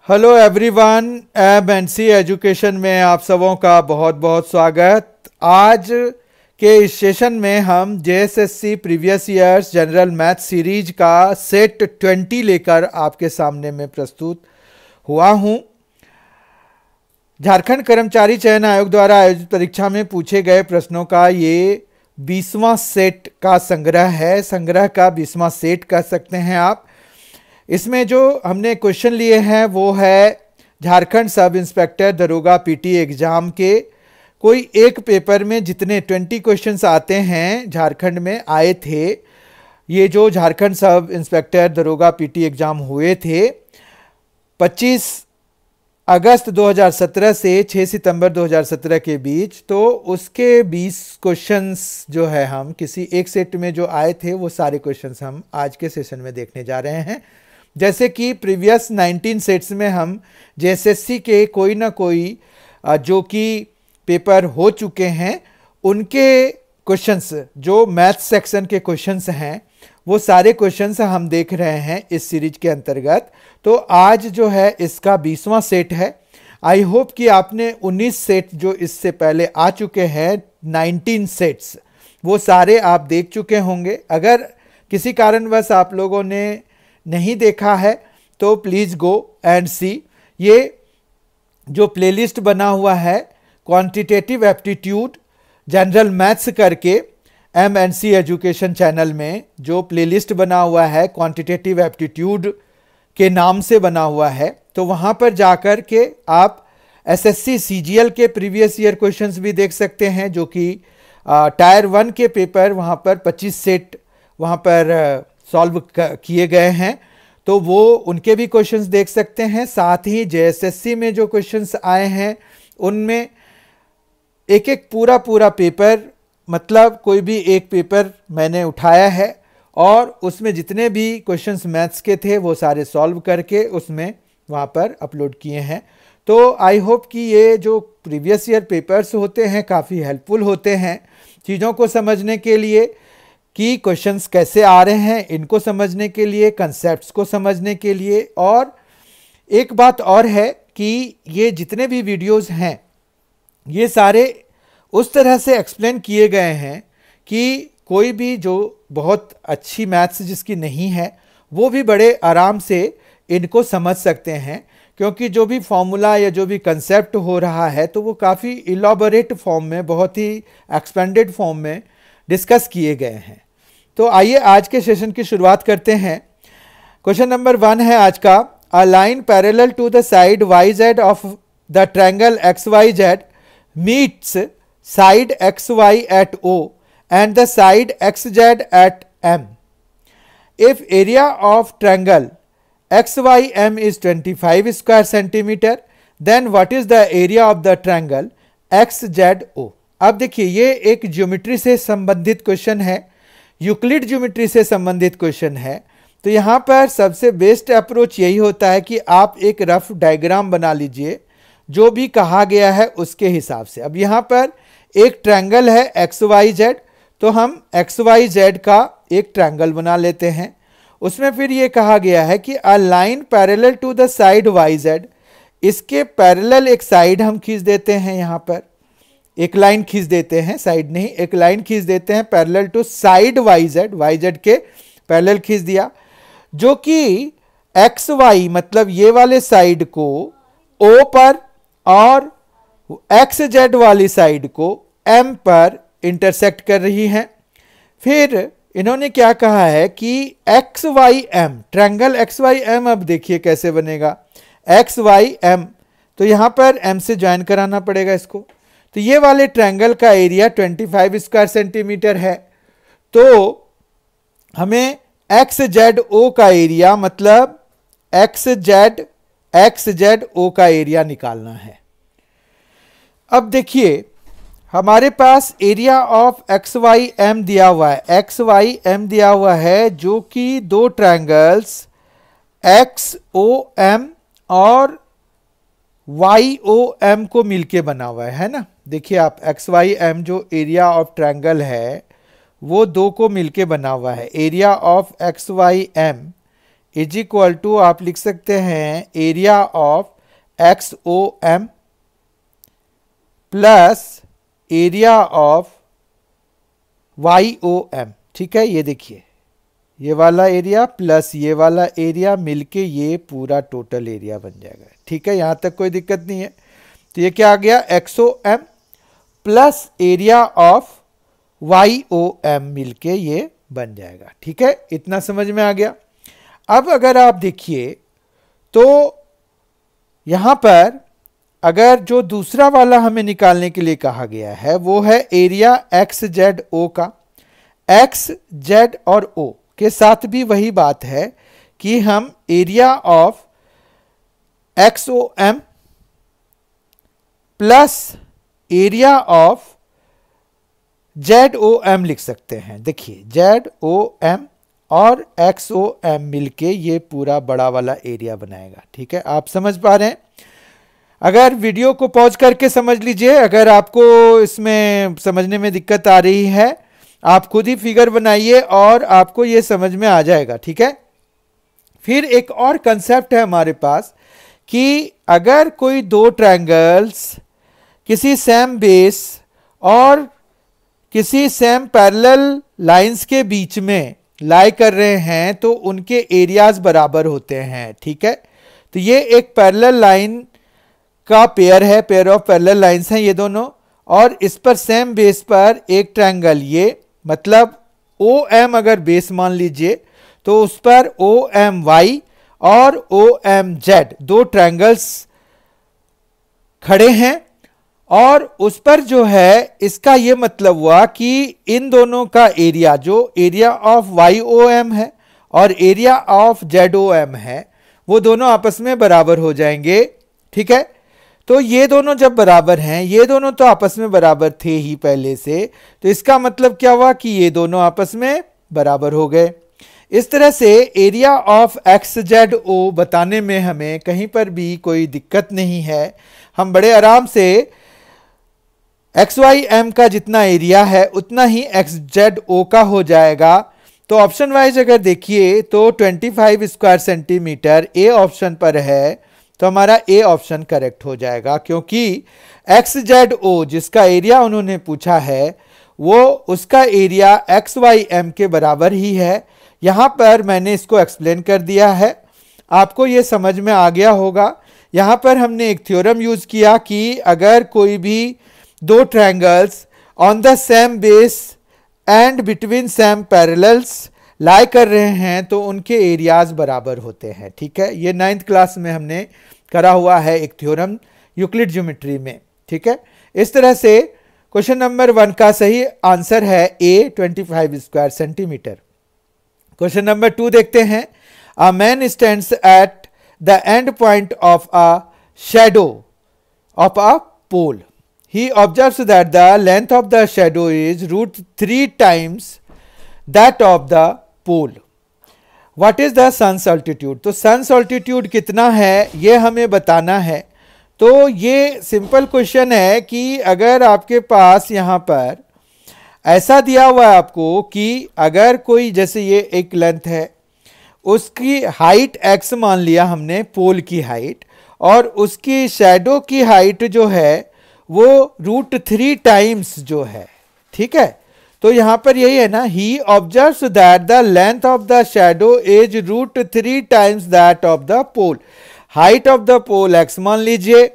Hello everyone, MNC education में आप सबों का बहुत बहुत स्वागत। आज के इस सेशन में हम JSSC previous years general math series का सेट 20 लेकर आपके सामने में प्रस्तुत हुआ हूं। झारखंड कर्मचारी चयन आयोग द्वारा आयोजित परीक्षा में पूछे गए प्रश्नों का ये 20वां सेट का संग्रह है। संग्रह का 20वां सेट कह सकते हैं आप। इसमें जो हमने क्वेश्चन लिए हैं वो है झारखंड सब इंस्पेक्टर दरोगा पीटी एग्जाम के कोई एक पेपर में जितने 20 क्वेश्चंस आते हैं झारखंड में आए थे। ये जो झारखंड सब इंस्पेक्टर दरोगा पीटी एग्जाम हुए थे 25 अगस्त 2017 से 6 सितंबर 2017 के बीच, तो उसके 20 क्वेश्चंस जो है हम किसी एक सेट में जो आए थे वो सारे क्वेश्चंस हम आज के सेशन में देखने जा रहे हैं। जैसे कि प्रीवियस 19 सेट्स में हम जेएसएससी के कोई ना कोई जो कि पेपर हो चुके हैं उनके क्वेश्चंस, जो मैथ सेक्शन के क्वेश्चंस हैं वो सारे क्वेश्चंस हम देख रहे हैं इस सीरीज के अंतर्गत। तो आज जो है इसका 20वां सेट है। आई होप कि आपने 19 सेट जो इससे पहले आ चुके हैं 19 सेट्स वो सारे आप देख चुके होंगे। अगर किसी कारणवश आप लोगों ने नहीं देखा है तो प्लीज़ गो एंड सी। ये जो प्लेलिस्ट बना हुआ है क्वांटिटेटिव एप्टीट्यूड जनरल मैथ्स करके एमएनसी एजुकेशन चैनल में जो प्लेलिस्ट बना हुआ है क्वांटिटेटिव एप्टीट्यूड के नाम से बना हुआ है, तो वहाँ पर जाकर के आप एसएससी सीजीएल के प्रीवियस ईयर क्वेश्चंस भी देख सकते हैं, जो कि टायर 1 के पेपर वहाँ पर 25 सेट वहाँ पर सॉल्व किए गए हैं, तो वो उनके भी क्वेश्चंस देख सकते हैं। साथ ही जेएसएससी में जो क्वेश्चंस आए हैं उनमें एक एक पूरा पेपर, मतलब कोई भी एक पेपर मैंने उठाया है और उसमें जितने भी क्वेश्चंस मैथ्स के थे वो सारे सॉल्व करके उसमें वहाँ पर अपलोड किए हैं। तो आई होप कि ये जो प्रीवियस ईयर पेपर्स होते हैं काफ़ी हेल्पफुल होते हैं चीज़ों को समझने के लिए कि क्वेश्चंस कैसे आ रहे हैं, इनको समझने के लिए, कंसेप्ट्स को समझने के लिए। और एक बात और है कि ये जितने भी वीडियोस हैं ये सारे उस तरह से एक्सप्लेन किए गए हैं कि कोई भी जो बहुत अच्छी मैथ्स जिसकी नहीं है वो भी बड़े आराम से इनको समझ सकते हैं, क्योंकि जो भी फॉर्मूला या जो भी कंसेप्ट हो रहा है तो वो काफ़ी इलॉबरेट फॉर्म में, बहुत ही एक्सपेंडेड फॉर्म में डिस्कस किए गए हैं। तो आइए आज के सेशन की शुरुआत करते हैं। क्वेश्चन नंबर 1 है आज का, a line parallel to the side Y Z of the triangle X Y Z meets side X Y at O and the side X Z at M. If area of triangle X Y M is 25 square centimeter, then what is the area of the triangle X Z O. अब देखिए ये एक geometry से संबंधित question है, Euclid geometry से संबंधित question है। तो यहाँ पर सबसे बेस्ट अप्रोच यही होता है कि आप एक रफ डायग्राम बना लीजिए जो भी कहा गया है उसके हिसाब से। अब यहाँ पर एक ट्रायंगल है एक्स वाई जेड, तो हम एक्स वाई जेड का एक ट्रायंगल बना लेते हैं। उसमें फिर ये कहा गया है कि a line parallel to the side Y Z, इसके पैरेलल एक साइड हम खींच देते हैं, यहाँ पर एक लाइन खींच देते हैं, साइड नहीं एक लाइन खींच देते हैं parallel to side Y Z के पैरेलल खींच दिया, जो कि एक्स वाई मतलब ये वाले साइड को ओ पर और एक्स जेड वाली साइड को एम पर इंटरसेक्ट कर रही हैं। फिर इन्होंने क्या कहा है कि X Y M, triangle X Y M, अब देखिए कैसे बनेगा एक्स वाई एम, तो यहाँ पर एम से ज्वाइन कराना पड़ेगा इसको। तो ये वाले ट्रायंगल का एरिया 25 स्क्वायर सेंटीमीटर है, तो हमें एक्स जेड ओ का एरिया मतलब एक्स जेड ओ का एरिया निकालना है। अब देखिए हमारे पास area of X Y M दिया हुआ है, एक्स वाई एम दिया हुआ है, जो कि दो ट्रायंगल्स एक्स ओ एम और वाई ओ एम को मिलके बना हुआ है ना। देखिए आप एक्स वाई एम जो एरिया ऑफ ट्रायंगल है वो दो को मिलके बना हुआ है। Area of X Y M is equal to आप लिख सकते हैं area of XOM plus area of YOM। ठीक है, ये देखिए ये वाला एरिया प्लस ये वाला एरिया मिलके ये पूरा टोटल एरिया बन जाएगा। ठीक है, यहां तक कोई दिक्कत नहीं है। तो ये क्या आ गया, XOM plus area of YOM मिलके ये बन जाएगा। ठीक है, इतना समझ में आ गया। अब अगर आप देखिए तो यहां पर अगर जो दूसरा वाला हमें निकालने के लिए कहा गया है वो है एरिया XZO का। X, Z और O के साथ भी वही बात है कि हम area of XOM plus area of ZOM लिख सकते हैं। देखिए ZOM और XOM मिलके ये पूरा बड़ा वाला एरिया बनाएगा। ठीक है, आप समझ पा रहे हैं। अगर वीडियो को पॉज करके समझ लीजिए, अगर आपको इसमें समझने में दिक्कत आ रही है आप खुद ही फिगर बनाइए और आपको ये समझ में आ जाएगा। ठीक है, फिर एक और कंसेप्ट है हमारे पास कि अगर कोई दो ट्रायंगल्स किसी सेम बेस और किसी सेम पैरेलल लाइंस के बीच में लाई कर रहे हैं तो उनके एरियाज बराबर होते हैं। ठीक है, तो ये एक पैरेलल लाइन का पेयर है, पेयर ऑफ पैरेलल लाइंस हैं ये दोनों, और इस पर सेम बेस पर एक ट्रायंगल, ये मतलब OM अगर बेस मान लीजिए तो उस पर OMY और OMZ दो ट्रायंगल्स खड़े हैं, और उस पर जो है इसका ये मतलब हुआ कि इन दोनों का एरिया, जो एरिया ऑफ YOM है और एरिया ऑफ ZOM है, वो दोनों आपस में बराबर हो जाएंगे। ठीक है, तो ये दोनों जब बराबर हैं, ये दोनों तो आपस में बराबर थे ही पहले से, तो इसका मतलब क्या हुआ कि ये दोनों आपस में बराबर हो गए। इस तरह से एरिया ऑफ XZO बताने में हमें कहीं पर भी कोई दिक्कत नहीं है। हम बड़े आराम से XYM का जितना एरिया है उतना ही XZO का हो जाएगा। तो ऑप्शन वाइज अगर देखिए तो 25 स्क्वायर सेंटीमीटर ए ऑप्शन पर है, तो हमारा ए ऑप्शन करेक्ट हो जाएगा, क्योंकि XZO जिसका एरिया उन्होंने पूछा है वो उसका एरिया XYM के बराबर ही है। यहां पर मैंने इसको एक्सप्लेन कर दिया है, आपको ये समझ में आ गया होगा। यहां पर हमने एक थ्योरम यूज किया कि अगर कोई भी दो triangles on the same base and between same parallels lie कर रहे हैं तो उनके एरियाज बराबर होते हैं। ठीक है, ये 9th क्लास में हमने करा हुआ है एक थ्योरम यूक्लिड ज्योमेट्री में। ठीक है, इस तरह से क्वेश्चन नंबर 1 का सही आंसर है A 25 square centimeter. Question number 2 देखते हैं। A man stands at the end point of a shadow of a pole. He observes that the length of the shadow is √3 times that of the pole. What is the sun's altitude? तो sun's altitude कितना है ये हमें बताना है। तो ये simple question है कि अगर आपके पास यहाँ पर ऐसा दिया हुआ है आपको कि अगर कोई, जैसे ये एक लेंथ है, उसकी हाइट x मान लिया हमने, पोल की हाइट, और उसकी शैडो की हाइट जो है वो √3 टाइम्स जो है। ठीक है, तो यहां पर यही है ना, he observes that the length of the shadow is √3 times that of the pole. Height of the pole x मान लीजिए,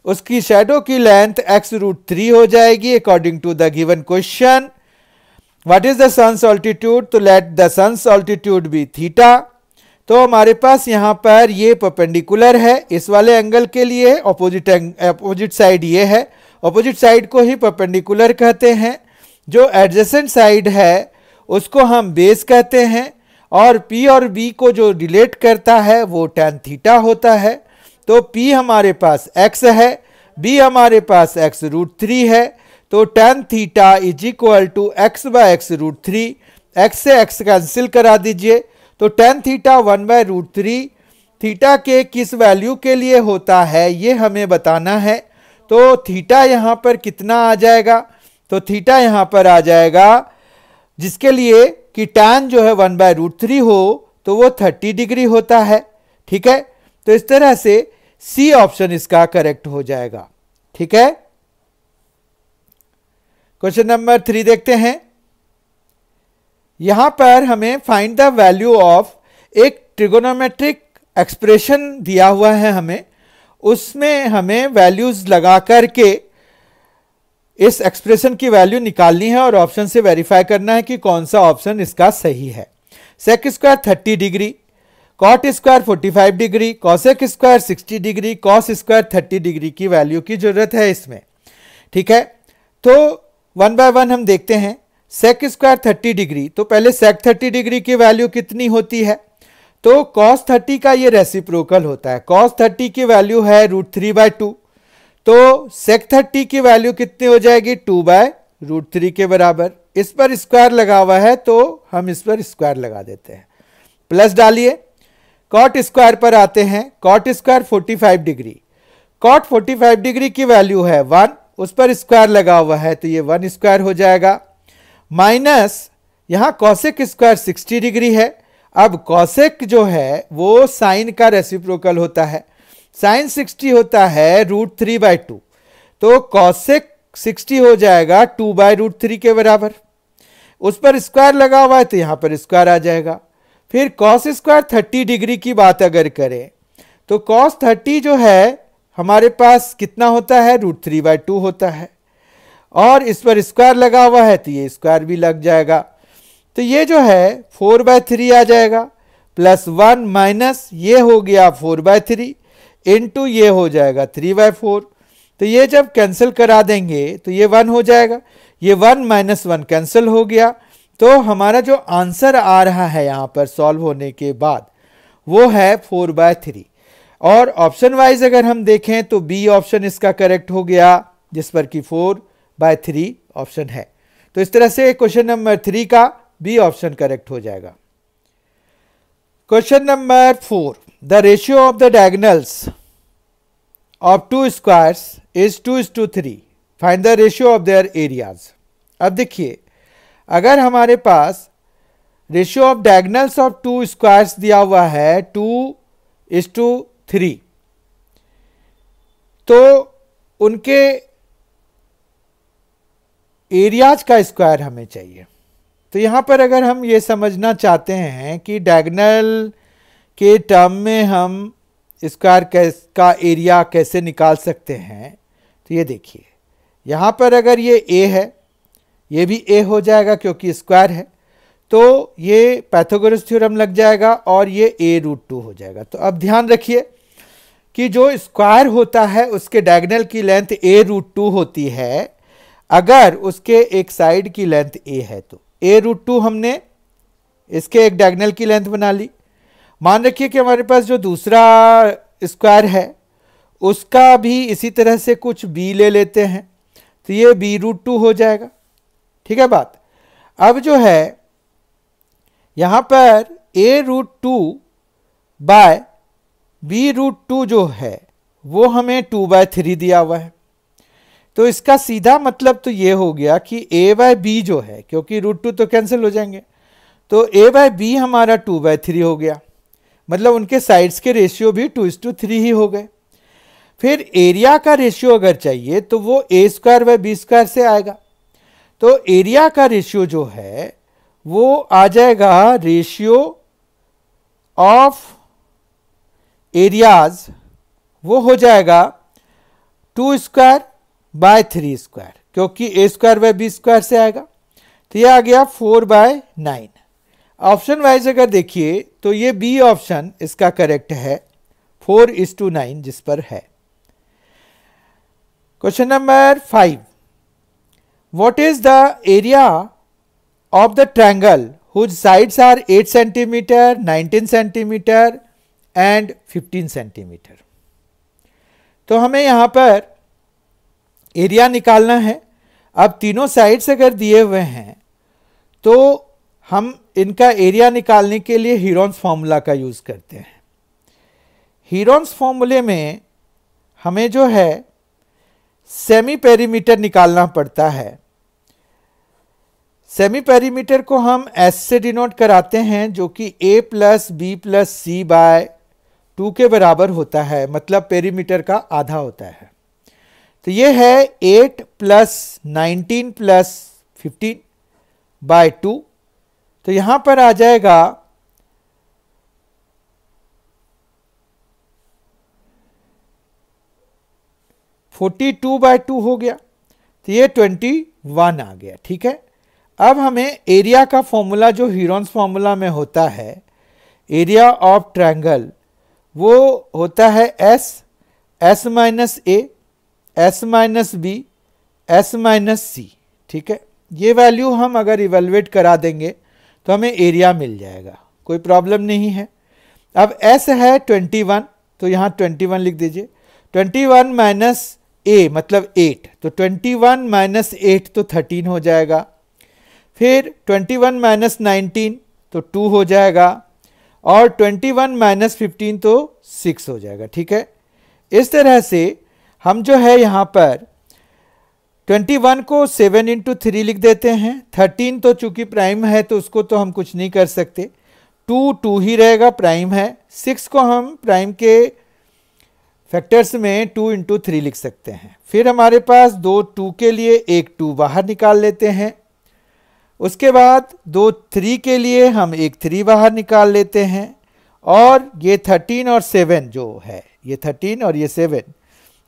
उसकी शैडो की लेंथ x √3 हो जाएगी according to the given question. What is the sun's altitude? तो let the sun's altitude be theta. तो हमारे पास यहां पर ये परपेंडिकुलर है इस वाले एंगल के लिए, अपोजिट साइड ये है, अपोजिट साइड को ही परपेंडिकुलर कहते हैं। जो एडजेसेंट साइड है उसको हम बेस कहते हैं, और P और B को जो रिलेट करता है वो tan थीटा होता है। तो P हमारे पास x है, B हमारे पास x √3 है, तो tan theta is equal to x/x √3। x से x कैंसिल करा दीजिए, तो tan थीटा 1/√3 थीटा के किस वैल्यू के लिए होता है ये हमें बताना है। तो थीटा यहाँ पर कितना आ जाएगा? तो थीटा यहाँ पर आ जाएगा जिसके लिए कि tan जो है 1/√3 हो तो वो 30 डिग्री होता है। ठीक है, तो इस तरह से सी ऑप्शन इसका करेक्ट हो जाएगा। ठीक है, क्वेश्चन नंबर 3 देखते हैं। यहां पर हमें फाइंड द वैल्यू ऑफ एक ट्रिगोनोमेट्रिक एक्सप्रेशन दिया हुआ है, हमें उसमें हमें वैल्यूज लगा करके इस एक्सप्रेशन की वैल्यू निकालनी है और ऑप्शन से वेरीफाई करना है कि कौन सा ऑप्शन इसका सही है। Sec square 30 degree, cot square 45 degree, cosec square 60 degree, cos square 30 degree की वैल्यू की जरूरत है इसमें। ठीक है, तो वन बाय वन हम देखते हैं। सेक स्क्वायर 30 डिग्री, तो पहले सेक 30 डिग्री की वैल्यू कितनी होती है, तो कॉस 30 का ये रेसिप्रोकल होता है। कॉस 30 की वैल्यू है √3/2, तो सेक 30 की वैल्यू कितनी हो जाएगी 2/√3 के बराबर। इस पर स्क्वायर लगा हुआ है तो हम इस पर स्क्वायर लगा देते हैं, प्लस डालिए। कॉट स्क्वायर पर आते हैं। Cot square 45 degree, cot 45 degree की वैल्यू है 1, उस पर स्क्वायर लगा हुआ है तो ये 1 स्क्वायर हो जाएगा। माइनस यहां कॉसेक स्क्वायर 60 डिग्री है। अब कॉसेक जो है वो साइन का रेसिप्रोकल होता है, साइन 60 होता है √3/2, तो कॉसेक 60 हो जाएगा 2/√3 के बराबर। उस पर स्क्वायर लगा हुआ है तो यहां पर स्क्वायर आ जाएगा। फिर कॉस स्क्वायर 30 डिग्री की बात अगर करें तो कॉस 30 जो है हमारे पास कितना होता है √3/2 होता है, और इस पर स्क्वायर लगा हुआ है तो ये स्क्वायर भी लग जाएगा। तो ये जो है 4/3 आ जाएगा, प्लस 1 माइनस ये हो गया 4/3 इंटू ये हो जाएगा 3/4। तो ये जब कैंसिल करा देंगे तो ये 1 हो जाएगा, ये 1 माइनस 1 कैंसिल हो गया। तो हमारा जो आंसर आ रहा है यहाँ पर सॉल्व होने के बाद वो है 4/3। और ऑप्शन वाइज अगर हम देखें तो बी ऑप्शन इसका करेक्ट हो गया, जिस पर कि 4/3 ऑप्शन है। तो इस तरह से क्वेश्चन नंबर 3 का बी ऑप्शन करेक्ट हो जाएगा। Question number 4, the ratio of the diagonals of 2 squares is 2:3, find the ratio of their areas. अब देखिए, अगर हमारे पास ratio of diagonals of 2 squares दिया हुआ है 2:3, तो उनके एरियाज का स्क्वायर हमें चाहिए। तो यहां पर अगर हम ये समझना चाहते हैं कि डायगोनल के टर्म में हम स्क्वायर का एरिया कैसे निकाल सकते हैं, तो ये देखिए, यहां पर अगर ये a है, ये भी a हो जाएगा क्योंकि स्क्वायर है, तो ये पाइथागोरस थ्योरम लग जाएगा और ये a√2 हो जाएगा। तो अब ध्यान रखिए कि जो स्क्वायर होता है उसके डायगोनल की लेंथ a√2 होती है, अगर उसके एक साइड की लेंथ a है तो a√2 हमने इसके एक डायगोनल की लेंथ बना ली। मान रखिए कि हमारे पास जो दूसरा स्क्वायर है उसका भी इसी तरह से कुछ b ले लेते हैं, तो ये b√2 हो जाएगा। ठीक है बात। अब जो है यहां पर a√2 बाय b√2 जो है वो हमें 2/3 दिया हुआ है, तो इसका सीधा मतलब तो ये हो गया कि a/b जो है, क्योंकि √2 तो कैंसिल हो जाएंगे, तो a/b हमारा 2/3 हो गया, मतलब उनके साइड्स के रेशियो भी 2:3 ही हो गए। फिर एरिया का रेशियो अगर चाहिए तो वो a²/b² से आएगा। तो एरिया का रेशियो जो है वो आ जाएगा रेशियो ऑफ एरियाज, वो हो जाएगा 2²/3², क्योंकि a²/b² से आएगा। तो ये आ गया 4/9। ऑप्शन वाइज अगर देखिए तो ये बी ऑप्शन इसका करेक्ट है, 4:9 जिस पर है। Question number 5, what is the area of the triangle whose sides are 8 centimeter, 19 centimeter and 15 centimeter. तो हमें यहां पर एरिया निकालना है। अब तीनों साइड्स अगर दिए हुए हैं तो हम इनका एरिया निकालने के लिए हीरोन्स फॉर्मूला का यूज करते हैं। हीरोन्स फॉर्मूले में हमें जो है सेमी पेरीमीटर निकालना पड़ता है। सेमी पेरीमीटर को हम एस से डिनोट कराते हैं, जो कि a plus B plus C by 2 के बराबर होता है, मतलब पेरीमीटर का आधा होता है। तो ये है 8 प्लस 19 प्लस 15 बाय 2। तो यहां पर आ जाएगा 42 बाय 2 हो गया, तो ये 21 आ गया। ठीक है, अब हमें एरिया का फॉर्मूला जो हीरोन्स फॉर्मूला में होता है, एरिया ऑफ ट्रायंगल, वो होता है S minus A, S minus B, S minus C. ठीक है, ये वैल्यू हम अगर इवेलुएट करा देंगे तो हमें एरिया मिल जाएगा, कोई प्रॉब्लम नहीं है। अब एस है 21, तो यहाँ 21 लिख दीजिए। 21 माइनस ए मतलब 8, तो 21 माइनस 8 तो 13 हो जाएगा। फिर 21 माइनस 19 तो 2 हो जाएगा, और 21 माइनस 15 तो 6 हो जाएगा। ठीक है, इस तरह से हम जो है यहाँ पर 21 को 7 इंटू 3 लिख देते हैं। 13 तो चूंकि प्राइम है तो उसको तो हम कुछ नहीं कर सकते, 2 ही रहेगा, प्राइम है। 6 को हम प्राइम के फैक्टर्स में 2 इंटू 3 लिख सकते हैं। फिर हमारे पास दो 2 के लिए एक 2 बाहर निकाल लेते हैं। उसके बाद दो 3 के लिए हम एक 3 बाहर निकाल लेते हैं, और ये 13 और 7 जो है, ये 13 और ये 7,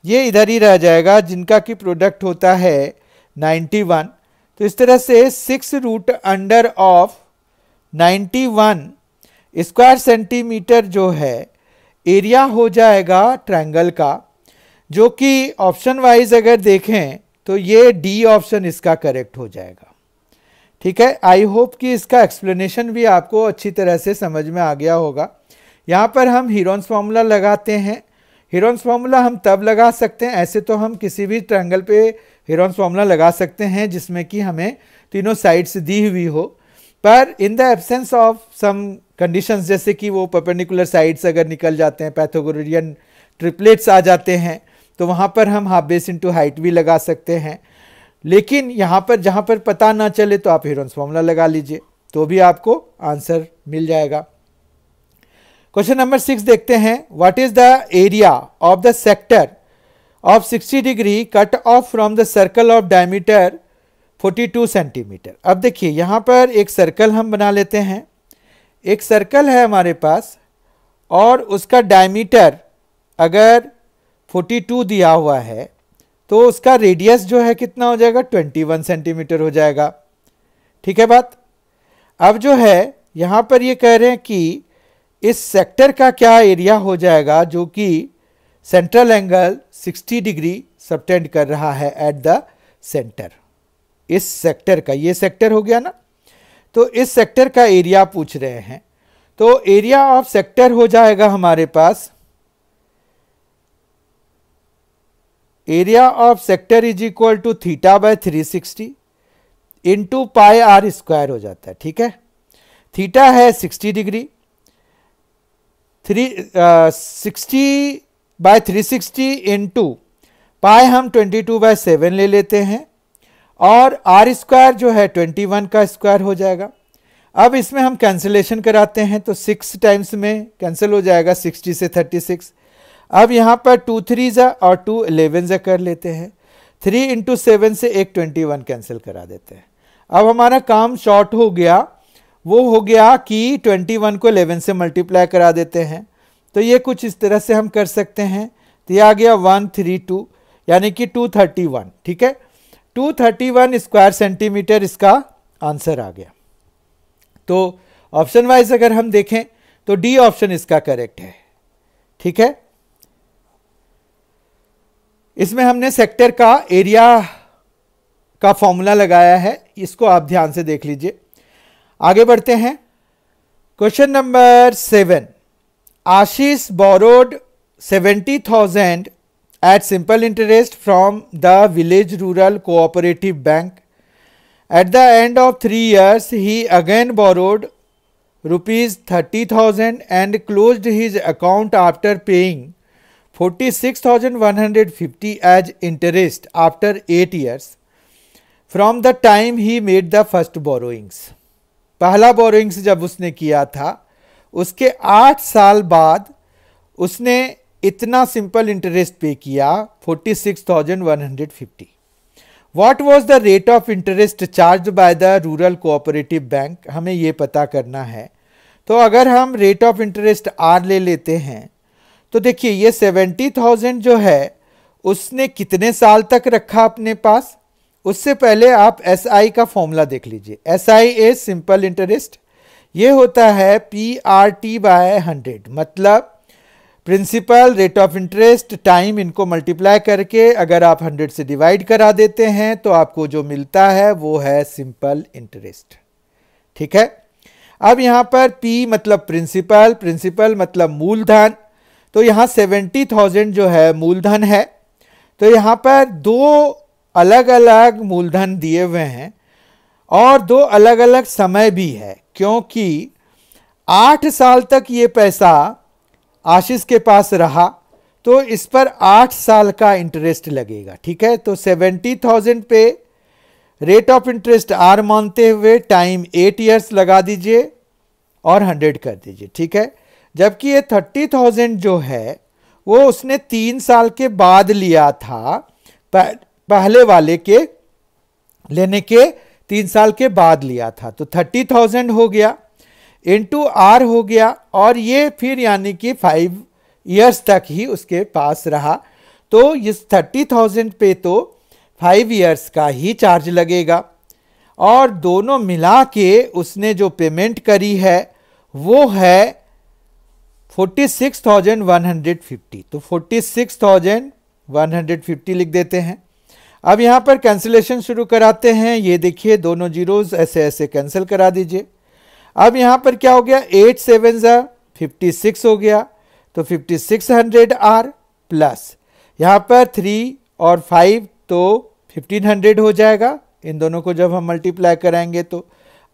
ये इधर ही रह जाएगा, जिनका कि प्रोडक्ट होता है 91। तो इस तरह से 6 root under of 91 square centimeter जो है एरिया हो जाएगा ट्रायंगल का, जो कि ऑप्शन वाइज अगर देखें तो ये डी ऑप्शन इसका करेक्ट हो जाएगा। ठीक है, आई होप कि इसका एक्सप्लेनेशन भी आपको अच्छी तरह से समझ में आ गया होगा। यहाँ पर हम हीरोन्स फार्मूला लगाते हैं। हीरोन्स फार्मूला हम तब लगा सकते हैं, ऐसे तो हम किसी भी ट्रायंगल पे हीरोन्स फार्मूला लगा सकते हैं जिसमें कि हमें तीनों साइड्स दी हुई हो, पर in the absence of some conditions, जैसे कि वो परपेंडिकुलर साइड्स अगर निकल जाते हैं, पैथागोरियन ट्रिपलेट्स आ जाते हैं, तो वहाँ पर हम हाफ बेस इंटू हाइट भी लगा सकते हैं। लेकिन यहाँ पर जहाँ पर पता ना चले तो आप हीरोन्स फार्मूला लगा लीजिए, तो भी आपको आंसर मिल जाएगा। क्वेश्चन नंबर 6 देखते हैं। What is the area of the sector of 60 degree cut off from the circle of diameter 42 centimetre. अब देखिए यहाँ पर एक सर्कल हम बना लेते हैं। एक सर्कल है हमारे पास, और उसका डायमीटर अगर 42 दिया हुआ है, तो उसका रेडियस जो है कितना हो जाएगा, 21 सेंटीमीटर हो जाएगा। ठीक है बात। अब जो है यहाँ पर ये कह रहे हैं कि इस सेक्टर का क्या एरिया हो जाएगा, जो कि सेंट्रल एंगल 60 डिग्री सबटेंड कर रहा है एट द सेंटर। इस सेक्टर का, ये सेक्टर हो गया ना, तो इस सेक्टर का एरिया पूछ रहे हैं। तो एरिया ऑफ सेक्टर हो जाएगा हमारे पास, area of sector is equal to theta by 360 into pi r square हो जाता है। ठीक है, थीटा है 60 डिग्री, 60 बाय 360 इंटू पाई हम 22/7 ले लेते हैं, और आर स्क्वायर जो है 21 का स्क्वायर हो जाएगा। अब इसमें हम कैंसिलेशन कराते हैं, तो 6 टाइम्स में कैंसिल हो जाएगा, 60 से 36। अब यहाँ पर 2 3 और 2 11 कर लेते हैं। 3 इंटू 7 से एक 21 कैंसिल करा देते हैं। अब हमारा काम शॉर्ट हो गया, वो हो गया कि 21 को 11 से मल्टीप्लाई करा देते हैं। तो ये कुछ इस तरह से हम कर सकते हैं। तो ये आ गया 132, यानी कि 231। ठीक है, 231 स्क्वायर सेंटीमीटर इसका आंसर आ गया। तो ऑप्शन वाइज अगर हम देखें तो डी ऑप्शन इसका करेक्ट है। ठीक है, इसमें हमने सेक्टर का एरिया का फॉर्मूला लगाया है, इसको आप ध्यान से देख लीजिए। आगे बढ़ते हैं। Question number 7। Ashish borrowed 70,000 at simple interest from the village rural cooperative bank. At the end of 3 years, he again borrowed rupees 30,000 and closed his account after paying 46,150 as interest after 8 years. From the time he made the first borrowings. पहला borrowings जब उसने किया था उसके 8 साल बाद उसने इतना सिंपल इंटरेस्ट पे किया 46,150। What was the rate of interest charge by the rural cooperative bank, हमें ये पता करना है। तो अगर हम रेट ऑफ इंटरेस्ट आर ले लेते हैं तो देखिए ये 70,000 जो है उसने कितने साल तक रखा अपने पास। उससे पहले आप SI का फॉर्मूला देख लीजिए। SI इज सिंपल इंटरेस्ट, ये होता है PRT बाय 100, मतलब principal, rate of interest, time, इनको मल्टीप्लाई करके अगर आप 100 से डिवाइड करा देते हैं तो आपको जो मिलता है वो है सिंपल इंटरेस्ट। ठीक है, अब यहां पर P मतलब प्रिंसिपल, प्रिंसिपल मतलब मूलधन, तो यहां 70,000 जो है मूलधन है। तो यहां पर दो अलग अलग मूलधन दिए हुए हैं और दो अलग अलग समय भी है, क्योंकि 8 साल तक ये पैसा आशीष के पास रहा तो इस पर 8 साल का इंटरेस्ट लगेगा। ठीक है, तो 70,000 पे रेट ऑफ इंटरेस्ट आर मानते हुए टाइम 8 इयर्स लगा दीजिए और 100 कर दीजिए। ठीक है, जबकि ये 30,000 जो है वो उसने 3 साल के बाद लिया था, पहले वाले के लेने के 3 साल के बाद लिया था। तो 30,000 हो गया इंटू आर हो गया और ये फिर यानी कि 5 इयर्स तक ही उसके पास रहा। तो इस 30,000 पे तो 5 इयर्स का ही चार्ज लगेगा और दोनों मिला के उसने जो पेमेंट करी है वो है 46,150। तो 46,150 लिख देते हैं। अब यहां पर कैंसिलेशन शुरू कराते हैं। ये देखिए दोनों जीरोस ऐसे ऐसे कैंसिल करा दीजिए। अब यहां पर क्या हो गया, 8 7 56 हो गया, तो 5600 आर प्लस यहां पर 3 और 5 तो 1500 हो जाएगा। इन दोनों को जब हम मल्टीप्लाई कराएंगे तो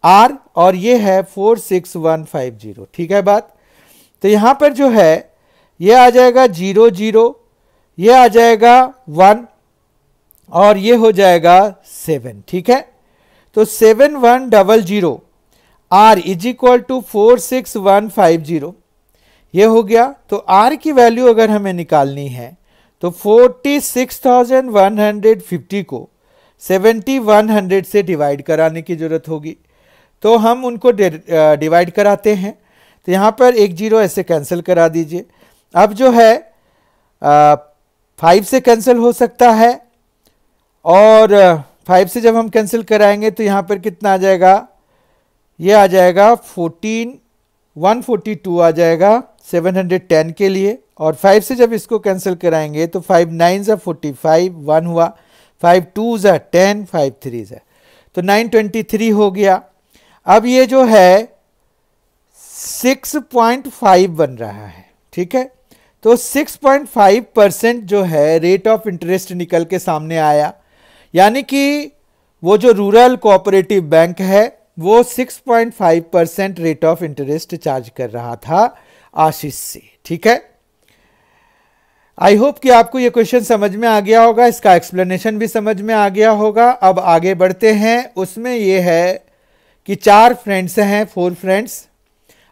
आर, और ये है 46150। ठीक है बात। तो यहां पर जो है ये आ जाएगा 0 0, ये आ जाएगा 1 और ये हो जाएगा 7। ठीक है, तो 7100 आर इज इक्वल टू 46150 ये हो गया। तो आर की वैल्यू अगर हमें निकालनी है तो 46,150 को 7100 से डिवाइड कराने की जरूरत होगी। तो हम उनको डिवाइड कराते हैं। तो यहाँ पर एक जीरो ऐसे कैंसिल करा दीजिए। अब जो है 5 से कैंसिल हो सकता है और 5 से जब हम कैंसिल कराएंगे तो यहाँ पर कितना आ जाएगा, ये आ जाएगा 142 आ जाएगा 710 के लिए। और 5 से जब इसको कैंसिल कराएंगे तो 5 9 45, 1 हुआ, 5 2 10, 5 3 तो 923 हो गया। अब ये जो है 6.5 बन रहा है। ठीक है, तो 6.5% जो है रेट ऑफ इंटरेस्ट निकल के सामने आया, यानी कि वो जो रूरल कोऑपरेटिव बैंक है वो 6.5% रेट ऑफ इंटरेस्ट चार्ज कर रहा था आशीष से। ठीक है, आई होप कि आपको ये क्वेश्चन समझ में आ गया होगा, इसका एक्सप्लेनेशन भी समझ में आ गया होगा। अब आगे बढ़ते हैं। उसमें ये है कि 4 फ्रेंड्स हैं, 4 friends,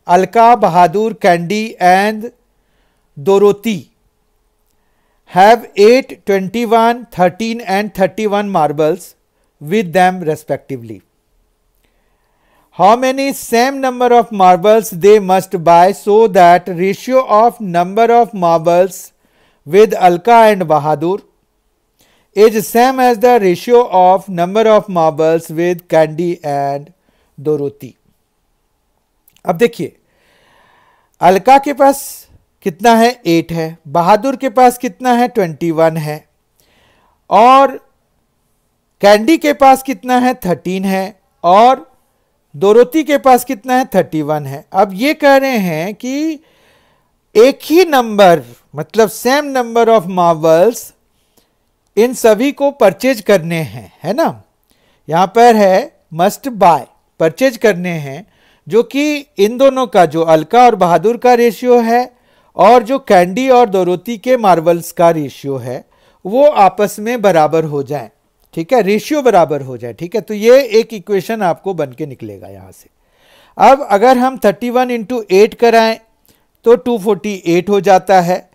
Alka, Bahadur, candy and Dorothy have 8, 21, 13 and 31 marbles with them respectively. How many same number of marbles they must buy so that ratio of number of marbles with Alka and Bahadur is same as the ratio of number of marbles with Candy and Dorothy. अब देखिए अलका के पास कितना है, 8 है, बहादुर के पास कितना है, 21 है, और कैंडी के पास कितना है, 13 है, और डोरोथी के पास कितना है, 31 है। अब ये कह रहे हैं कि एक ही नंबर, मतलब सेम नंबर ऑफ मार्बल्स इन सभी को परचेज करने हैं, है ना। यहां पर है मस्ट बाय, परचेज करने हैं, जो कि इन दोनों का जो अलका और बहादुर का रेशियो है और जो कैंडी और डोरोथी के मार्बल्स का रेशियो है वो आपस में बराबर हो जाए। ठीक है, रेशियो बराबर हो जाए, ठीक है। तो ये एक इक्वेशन आपको बन के निकलेगा यहां से। अब अगर हम 31 इंटू 8 कराएं तो 248 हो जाता है,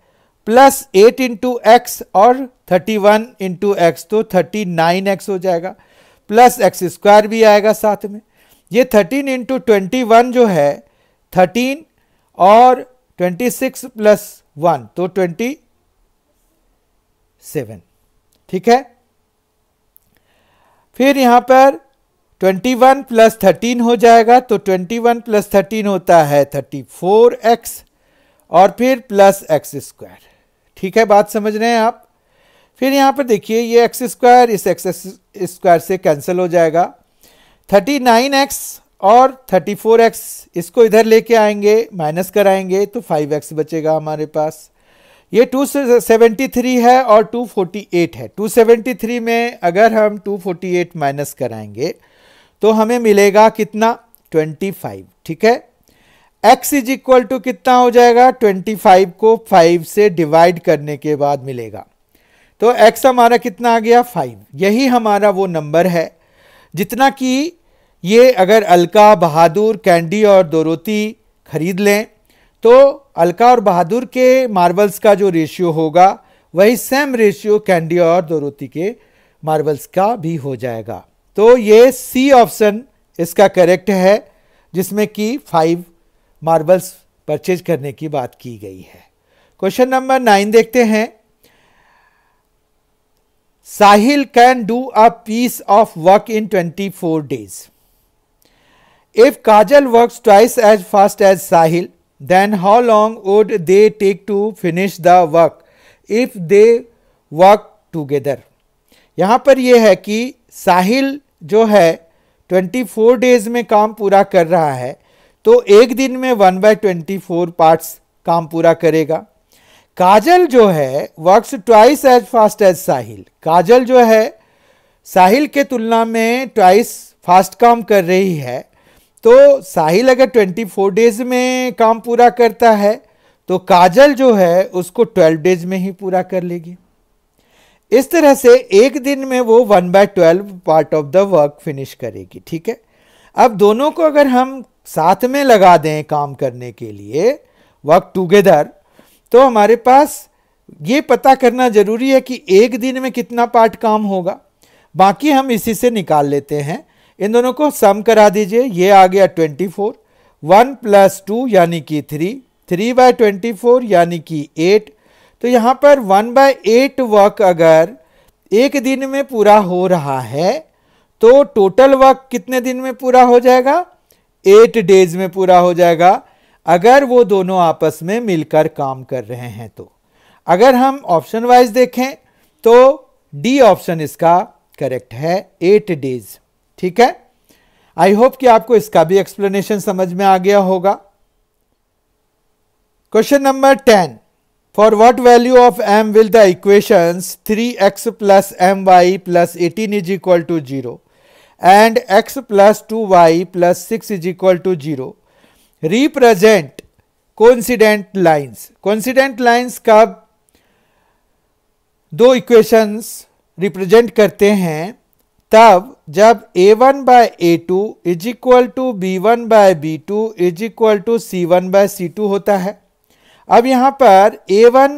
प्लस 8 इंटू एक्स और 31 इंटू एक्स तो 39x हो जाएगा, प्लस एक्स स्क्वायर भी आएगा साथ में। ये 13 इंटू 21 जो है 13 और 26 प्लस 1 तो 27, ठीक है। फिर यहां पर 21 प्लस 13 हो जाएगा, तो 21 प्लस 13 होता है 34x और फिर प्लस एक्स स्क्वायर, ठीक है। बात समझ रहे हैं आप। फिर यहां पर देखिए ये एक्स स्क्वायर इस एक्स स्क्वायर से कैंसिल हो जाएगा, 39x और 34x इसको इधर लेके आएंगे, माइनस कराएंगे तो 5x बचेगा हमारे पास। ये 273 है और 248 है। 273 में अगर हम 248 माइनस कराएंगे तो हमें मिलेगा कितना, 25, ठीक है। x इज इक्वल टू कितना हो जाएगा, 25 को 5 से डिवाइड करने के बाद मिलेगा, तो x हमारा कितना आ गया, 5। यही हमारा वो नंबर है जितना कि ये अगर अलका, बहादुर, कैंडी और दोरोती खरीद लें तो अलका और बहादुर के मार्बल्स का जो रेशियो होगा वही सेम रेशियो कैंडी और दोरोती के मार्बल्स का भी हो जाएगा। तो ये सी ऑप्शन इसका करेक्ट है, जिसमें कि 5 मार्बल्स परचेज करने की बात की गई है। क्वेश्चन नंबर 9 देखते हैं। Sahil can do a piece of work in 24 days. If Kajal works twice as fast as Sahil, then how long would they take to finish the work if they work together? यहाँ पर यह है कि साहिल जो है 24 days में काम पूरा कर रहा है, तो एक दिन में 1/24 पार्ट्स काम पूरा करेगा। काजल जो है works twice as fast as Sahil, Kajal जो है साहिल के तुलना में ट्वाइस फास्ट काम कर रही है। तो साहिल अगर 24 डेज में काम पूरा करता है तो काजल जो है उसको 12 डेज में ही पूरा कर लेगी। इस तरह से एक दिन में वो 1/12 part of the work finish करेगी, ठीक है। अब दोनों को अगर हम साथ में लगा दें काम करने के लिए, वर्क टुगेदर, तो हमारे पास ये पता करना जरूरी है कि एक दिन में कितना पार्ट काम होगा, बाकी हम इसी से निकाल लेते हैं। इन दोनों को सम करा दीजिए, ये आ गया 24, 1 + 2 यानी कि 3, 3/24 यानी कि 8। तो यहाँ पर 1/8 वर्क अगर एक दिन में पूरा हो रहा है तो टोटल वर्क कितने दिन में पूरा हो जाएगा, 8 डेज में पूरा हो जाएगा, अगर वो दोनों आपस में मिलकर काम कर रहे हैं। तो अगर हम ऑप्शन वाइज देखें तो डी ऑप्शन इसका करेक्ट है, 8 डेज, ठीक है। आई होप कि आपको इसका भी एक्सप्लेनेशन समझ में आ गया होगा। Question number 10, for what value of m will the equations 3x + my + 18 is equal to 0 and x + 2y + 6 is equal to 0 represent coincident lines. Coincident lines का दो इक्वेशंस रिप्रेजेंट करते हैं तब जब a1/a2 is equal to b1/b2 is equal to c1/c2 होता है। अब यहां पर a1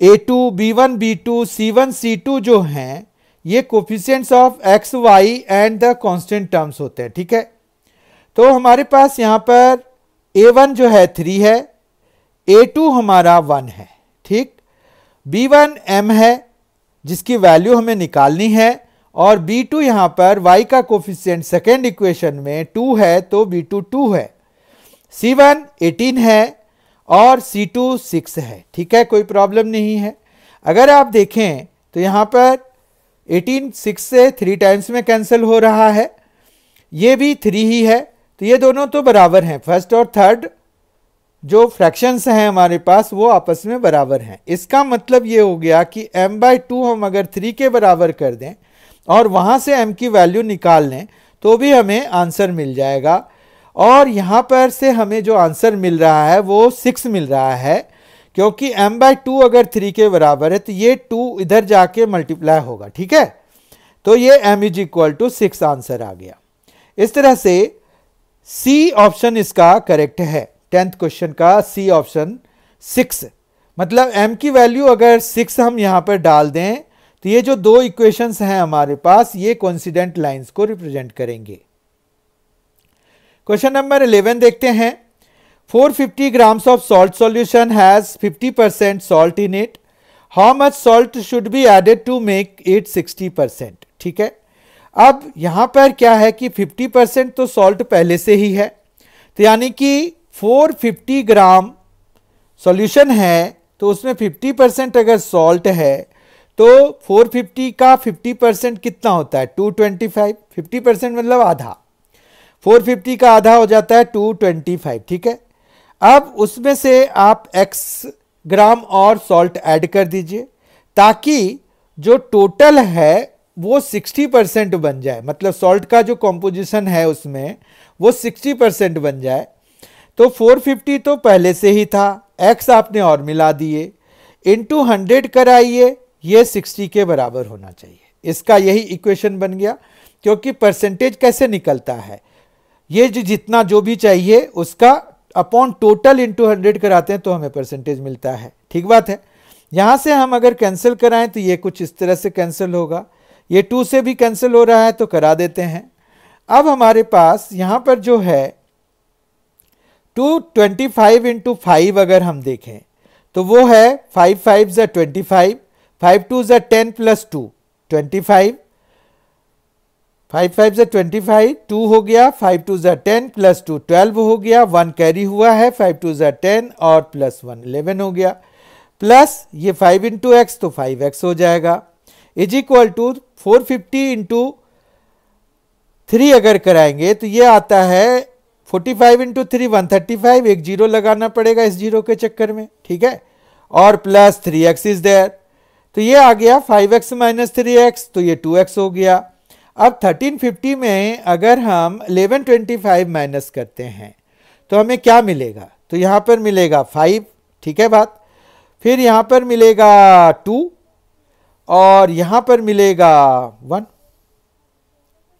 a2 b1 b2 c1 c2 जो हैं ये coefficients of x y and the constant terms होते हैं, ठीक है। तो हमारे पास यहां पर a1 जो है 3 है, a2 हमारा 1 है, ठीक। b1 m है जिसकी वैल्यू हमें निकालनी है, और b2 यहां पर y का कोफिशिएंट सेकेंड इक्वेशन में 2 है तो b2 2 है, c1 18 है और c2 6 है, ठीक है, कोई प्रॉब्लम नहीं है। अगर आप देखें तो यहां पर 18 6 से 3 टाइम्स में कैंसिल हो रहा है, ये भी 3 ही है, तो ये दोनों तो बराबर हैं। फर्स्ट और थर्ड जो फ्रैक्शंस हैं हमारे पास वो आपस में बराबर हैं। इसका मतलब ये हो गया कि m/2 हम अगर 3 के बराबर कर दें और वहां से m की वैल्यू निकाल लें तो भी हमें आंसर मिल जाएगा। और यहाँ पर से हमें जो आंसर मिल रहा है वो 6 मिल रहा है, क्योंकि m/2 अगर 3 के बराबर है तो ये 2 इधर जाके मल्टीप्लाई होगा, ठीक है। तो ये m is equal to 6 answer आ गया। इस तरह से सी ऑप्शन इसका करेक्ट है। 10th क्वेश्चन का सी ऑप्शन 6, मतलब m की वैल्यू अगर 6 हम यहां पर डाल दें तो ये जो दो इक्वेशंस हैं हमारे पास, ये कोइंसिडेंट लाइंस को रिप्रेजेंट करेंगे। क्वेश्चन नंबर 11 देखते हैं। 450 grams of salt solution has 50% salt in it. How much salt should be added to make it 60%? ठीक है, अब यहां पर क्या है कि 50% तो सॉल्ट पहले से ही है, तो यानी कि 450 ग्राम सॉल्यूशन है तो उसमें 50% अगर सॉल्ट है तो 450 का 50% कितना होता है 225। 50% मतलब आधा, 450 का आधा हो जाता है 225। ठीक है, अब उसमें से आप x ग्राम और सॉल्ट ऐड कर दीजिए ताकि जो टोटल है वो 60% बन जाए, मतलब सॉल्ट का जो कॉम्पोजिशन है उसमें वो 60% बन जाए। तो 450 तो पहले से ही था, x आपने और मिला दिए, इंटू 100 कराइए, ये 60 के बराबर होना चाहिए। इसका यही इक्वेशन बन गया, क्योंकि परसेंटेज कैसे निकलता है, ये जितना जो भी चाहिए उसका अपॉन टोटल इंटू 100 कराते हैं तो हमें परसेंटेज मिलता है। ठीक बात है। यहां से हम अगर कैंसिल कराएं तो ये कुछ इस तरह से कैंसिल होगा, ये 2 से भी कैंसिल हो रहा है तो करा देते हैं। अब हमारे पास यहां पर जो है 225 इंटू 5 अगर हम देखें तो वो है 5 5 ज़ा 25, 5 2 ज़ा 10 प्लस 2 25, 5 5 ज़ा 25, 2 हो गया, 5 2 ज़ा 10 प्लस 2 12 हो गया, 1 कैरी हुआ है, 5 2 ज़ा 10 और प्लस 1 11 हो गया, प्लस ये 5 इंटू एक्स तो 5x हो जाएगा, इज इक्वल टू 450 इंटू 3 अगर कराएंगे तो ये आता है 45 इंटू 3 135, एक जीरो लगाना पड़ेगा इस जीरो के चक्कर में। ठीक है, और प्लस 3x इज देयर, तो ये आ गया 5x माइनस 3x, तो ये 2x हो गया। अब 1350 में अगर हम 1125 माइनस करते हैं तो हमें क्या मिलेगा, तो यहां पर मिलेगा 5। ठीक है बात, फिर यहां पर मिलेगा 2 और यहां पर मिलेगा 1,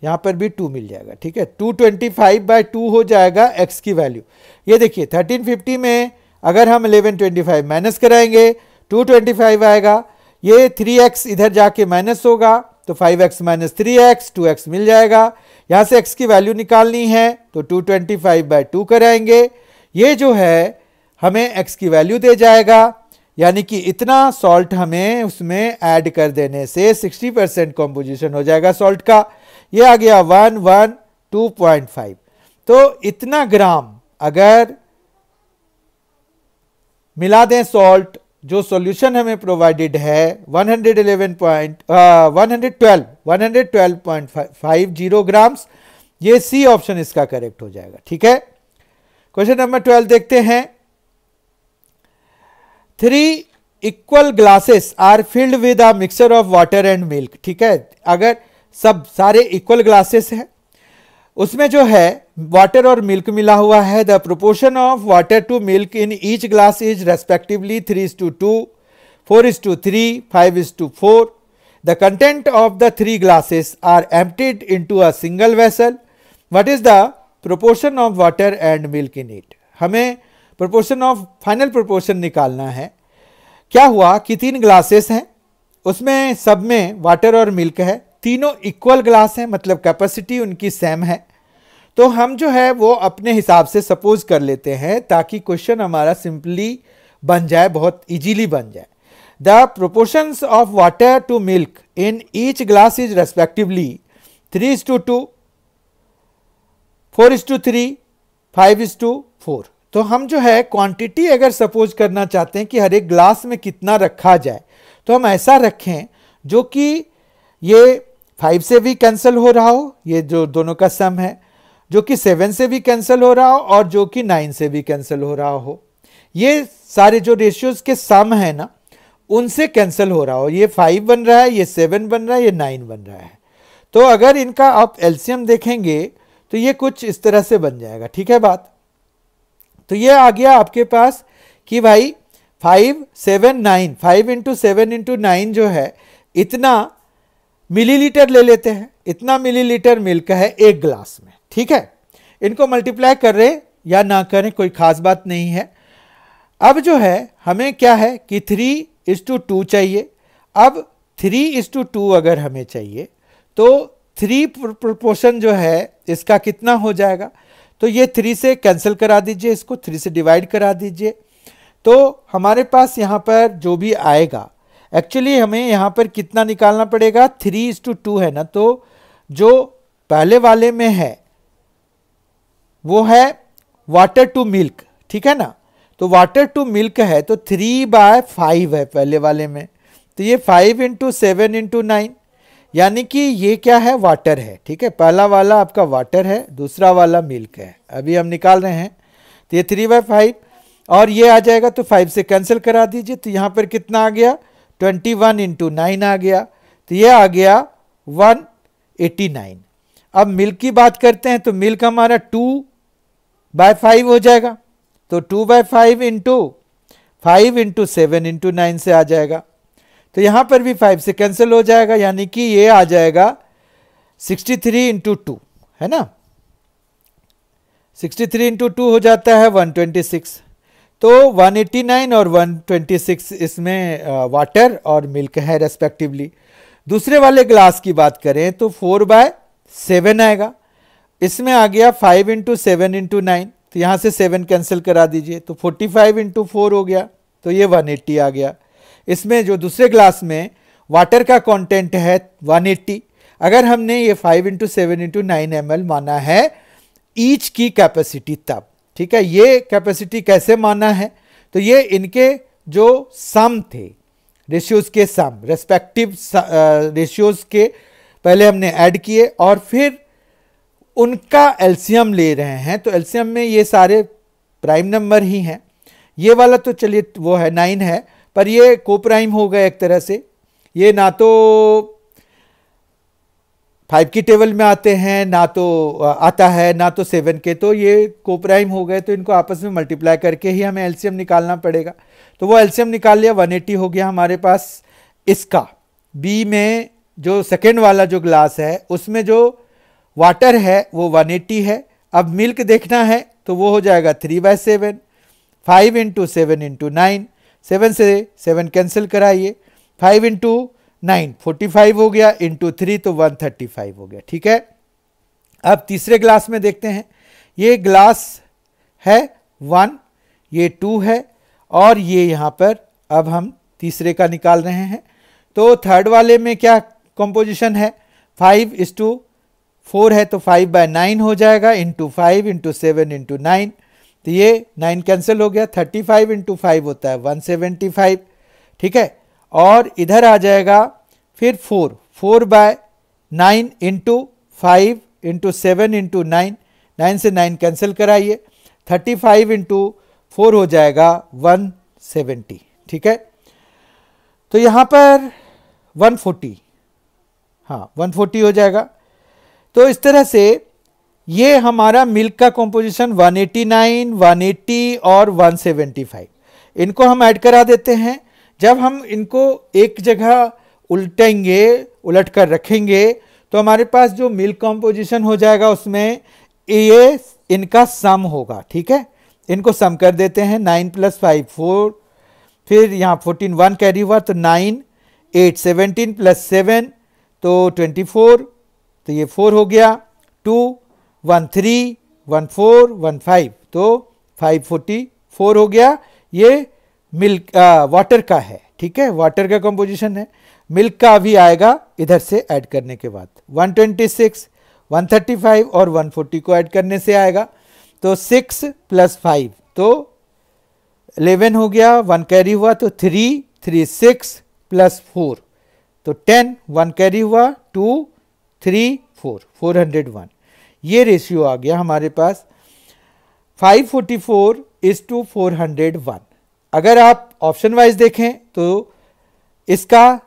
यहां पर भी 2 मिल जाएगा। ठीक है, 225/2 हो जाएगा x की वैल्यू। ये देखिए 1350 में अगर हम 1125 माइनस कराएंगे 225 आएगा, ये 3x इधर जाके माइनस होगा तो 5x माइनस 3x 2x मिल जाएगा। यहां से x की वैल्यू निकालनी है तो 225/2 कराएंगे, ये जो है हमें x की वैल्यू दे जाएगा, यानी कि इतना सॉल्ट हमें उसमें ऐड कर देने से 60% कॉम्पोजिशन हो जाएगा सॉल्ट का। ये आ गया 112.5। तो इतना ग्राम अगर मिला दें सॉल्ट, जो सॉल्यूशन हमें प्रोवाइडेड है 112.50 ग्राम्स, ये सी ऑप्शन इसका करेक्ट हो जाएगा। ठीक है, क्वेश्चन नंबर 12 देखते हैं। 3 equal glasses are filled with a mixture of water and milk. ठीक है, अगर सब सारे इक्वल ग्लासेस हैं, उसमें जो है वाटर और मिल्क मिला हुआ है, the proportion of water to milk in each glass is respectively 3:2, 4:3, 5:4। The content of the 3 glasses are emptied into a single vessel. What is the proportion of water and milk in it. हमें proportion of final proportion निकालना है। क्या हुआ कि 3 glasses हैं, उसमें सब में वाटर और मिल्क है, तीनों इक्वल ग्लास हैं, मतलब कैपेसिटी उनकी सेम है। तो हम जो है वो अपने हिसाब से सपोज कर लेते हैं ताकि क्वेश्चन हमारा सिंपली बन जाए, बहुत इजीली बन जाए। The proportions of water to milk in each glass is respectively 3:2, 4:3, 5:4। तो हम जो है क्वांटिटी अगर सपोज करना चाहते हैं कि हर एक ग्लास में कितना रखा जाए, तो हम ऐसा रखें जो कि ये 5 से भी कैंसिल हो रहा हो, ये जो दोनों का सम है, जो कि 7 से भी कैंसिल हो रहा हो और जो कि 9 से भी कैंसिल हो रहा हो। ये सारे जो रेशियोज के सम है ना, उनसे कैंसिल हो रहा हो। ये 5 बन रहा है, ये 7 बन रहा है, ये 9 बन रहा है। तो अगर इनका आप एलसीएम देखेंगे तो ये कुछ इस तरह से बन जाएगा। ठीक है बात, तो ये आ गया आपके पास कि भाई 5 7 9, 5 इंटू 7 इंटू 9 जो है इतना मिलीलीटर ले लेते हैं, इतना मिलीलीटर मिल्क है एक ग्लास में, ठीक है। इनको मल्टीप्लाई कर रहे या ना करें कोई खास बात नहीं है। अब जो है हमें क्या है कि 3:2 चाहिए। अब 3:2 अगर हमें चाहिए तो 3 प्रोपोर्शन जो है इसका कितना हो जाएगा, तो ये 3 से कैंसिल करा दीजिए, इसको 3 से डिवाइड करा दीजिए, तो हमारे पास यहाँ पर जो भी आएगा, एक्चुअली हमें यहाँ पर कितना निकालना पड़ेगा, 3:2 है ना, तो जो पहले वाले में है वो है वाटर टू मिल्क, ठीक है ना। तो वाटर टू मिल्क है तो 3/5 है पहले वाले में, तो ये 5 × 7 × 9, यानी कि ये क्या है, वाटर है, ठीक है। पहला वाला आपका वाटर है, दूसरा वाला मिल्क है, अभी हम निकाल रहे हैं। तो ये 3/5 और ये आ जाएगा, तो 5 से कैंसिल करा दीजिए, तो यहाँ पर कितना आ गया, 21 × 9 आ गया, तो ये आ गया 189। अब मिल्क की बात करते हैं तो मिल्क हमारा 2/5 हो जाएगा, तो 2/5 × 5 × 7 × 9 से आ जाएगा, तो यहाँ पर भी 5 से कैंसिल हो जाएगा, यानी कि ये आ जाएगा 63 × 2, है ना। 63 × 2 हो जाता है 126, तो 189 और 126 इसमें वाटर और मिल्क है रेस्पेक्टिवली। दूसरे वाले ग्लास की बात करें तो 4/7 आएगा, इसमें आ गया 5 × 7 × 9, तो यहाँ से 7 कैंसिल करा दीजिए, तो 45 × 4 हो गया, तो ये 180 आ गया। इसमें जो दूसरे ग्लास में वाटर का कंटेंट है 180, अगर हमने ये 5 × 7 × 9 ml माना है ईच की कैपेसिटी तब, ठीक है। ये कैपेसिटी कैसे माना है, तो ये इनके जो सम थे, रेशियोज के सम, रेस्पेक्टिव रेशियोज के पहले हमने ऐड किए और फिर उनका एलसीएम ले रहे हैं, तो एलसीएम में ये सारे प्राइम नंबर ही हैं। ये वाला तो चलिए वो है 9 है, पर ये कोप्राइम हो गए एक तरह से, ये ना तो 5 की टेबल में आते हैं, ना तो आता है ना तो 7 के, तो ये कोप्राइम हो गए, तो इनको आपस में मल्टीप्लाई करके ही हमें एलसीएम निकालना पड़ेगा। तो वो एलसीएम निकाल लिया, 180 हो गया हमारे पास। इसका बी में जो सेकेंड वाला जो ग्लास है उसमें जो वाटर है वो 180 है। अब मिल्क देखना है तो वो हो जाएगा 3/7, 5 × 7 × 9, 7 से 7 कैंसिल कराइए, 5 × 9 45 हो गया, इंटू 3 तो 135 हो गया, ठीक है। अब तीसरे ग्लास में देखते हैं, ये ग्लास है 1, ये 2 है और ये यहाँ पर अब हम तीसरे का निकाल रहे हैं। तो थर्ड वाले में क्या कंपोजिशन है, 5:4 है, तो 5/9 हो जाएगा, इंटू 5 × 7 × 9, तो ये 9 कैंसिल हो गया, 35 × 5 होता है 175, ठीक है। और इधर आ जाएगा फिर 4/9 इंटू 5 × 7 × 9, 9 से 9 कैंसिल कराइए, 35 × 4 हो जाएगा 170, ठीक है। तो यहाँ पर 140, हाँ 140 हो जाएगा। तो इस तरह से ये हमारा मिल्क का कॉम्पोजिशन 189, 180 और 175, इनको हम ऐड करा देते हैं। जब हम इनको एक जगह उल्टेंगे, उलट कर रखेंगे, तो हमारे पास जो मिल्क कॉम्पोजिशन हो जाएगा उसमें ये इनका सम होगा, ठीक है। इनको सम कर देते हैं, 9 + 5 4, फिर यहाँ 14 1 कैरी हुआ तो 9, 8 17 + 7 तो 24, तो ये 4 हो गया, 2 1 3 1 4 1 5 तो 544 हो गया। ये मिल्क वाटर का है, ठीक है, वाटर का कंपोजिशन है। मिल्क का अभी आएगा इधर से ऐड करने के बाद, 126 135 और 140 को ऐड करने से आएगा, तो 6 + 5 तो 11 हो गया, 1 कैरी हुआ तो 3 3 6 + 4 तो 10, 1 कैरी हुआ 2 3 4 401, ये रेशियो आ गया हमारे पास 544:401। अगर आप ऑप्शन वाइज देखें तो इसका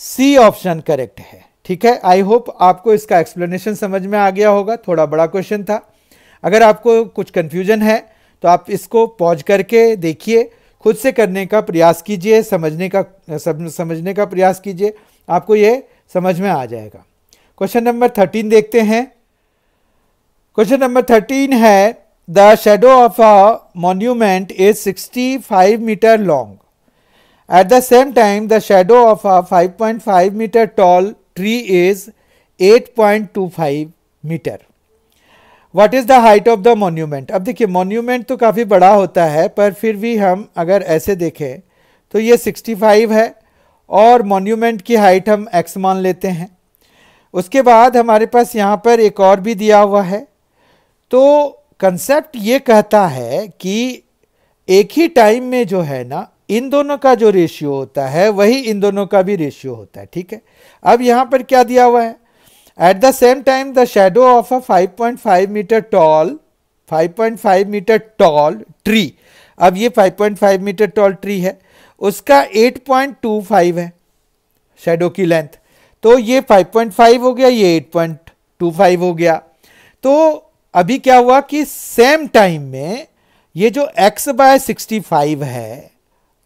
सी ऑप्शन करेक्ट है, ठीक है। आई होप आपको इसका एक्सप्लेनेशन समझ में आ गया होगा, थोड़ा बड़ा क्वेश्चन था। अगर आपको कुछ कंफ्यूजन है तो आप इसको पॉज करके देखिए, खुद से करने का प्रयास कीजिए, समझने का प्रयास कीजिए, आपको ये समझ में आ जाएगा। क्वेश्चन नंबर 13 देखते हैं। क्वेश्चन नंबर 13 है the shadow of a monument is 65 metre long. At the same time the shadow of a 5.5 metre tall tree is 8.25 metre. What is the height of the monument. अब देखिए monument तो काफ़ी बड़ा होता है, पर फिर भी हम अगर ऐसे देखें तो ये 65 है और मॉन्यूमेंट की हाइट हम x मान लेते हैं। उसके बाद हमारे पास यहाँ पर एक और भी दिया हुआ है। तो कंसेप्ट ये कहता है कि एक ही टाइम में जो है ना इन दोनों का जो रेशियो होता है वही इन दोनों का भी रेशियो होता है। ठीक है, अब यहाँ पर क्या दिया हुआ है, at the same time the shadow of a 5.5 metre tall tree. अब ये 5.5 मीटर टॉल ट्री है, उसका 8.25 है शेडो की लेंथ, तो ये 5.5 हो गया, ये 8.25 हो गया। तो अभी क्या हुआ कि सेम टाइम में ये जो x बाय 65 है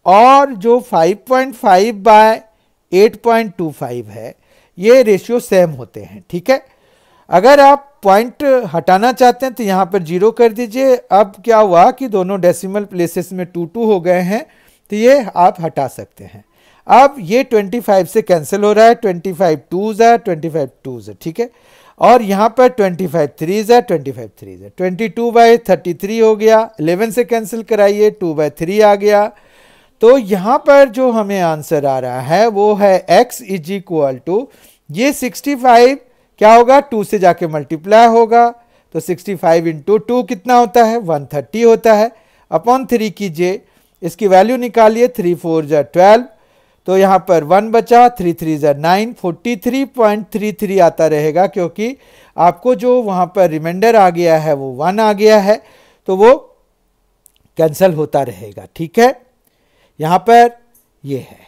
और जो 5.5 बाय 8.25 है ये रेशियो सेम होते हैं। ठीक है, अगर आप पॉइंट हटाना चाहते हैं तो यहाँ पर 0 कर दीजिए। अब क्या हुआ कि दोनों डेसिमल प्लेसेस में 2 हो गए हैं, तो ये आप हटा सकते हैं। अब ये 25 से कैंसिल हो रहा है, 25 2s है, 25 2s है। ठीक है, और यहाँ पर 25 3s है, 25 3s है, 22/33 हो गया। 11 से कैंसिल कराइए, 2/3 आ गया। तो यहाँ पर जो हमें आंसर आ रहा है वो है x इज इक्वल टू, ये 65 क्या होगा 2 से जाके मल्टीप्लाई होगा, तो 65 इंटू 2 कितना होता है 130 होता है, अपॉन 3 कीजिए, इसकी वैल्यू निकालिए, 3 4 जा 12, तो यहाँ पर 1 बचा, 3 3 जा 9, 43.33 आता रहेगा, क्योंकि आपको जो वहाँ पर रिमाइंडर आ गया है वो 1 आ गया है, तो वो कैंसल होता रहेगा। ठीक है, यहाँ पर ये है।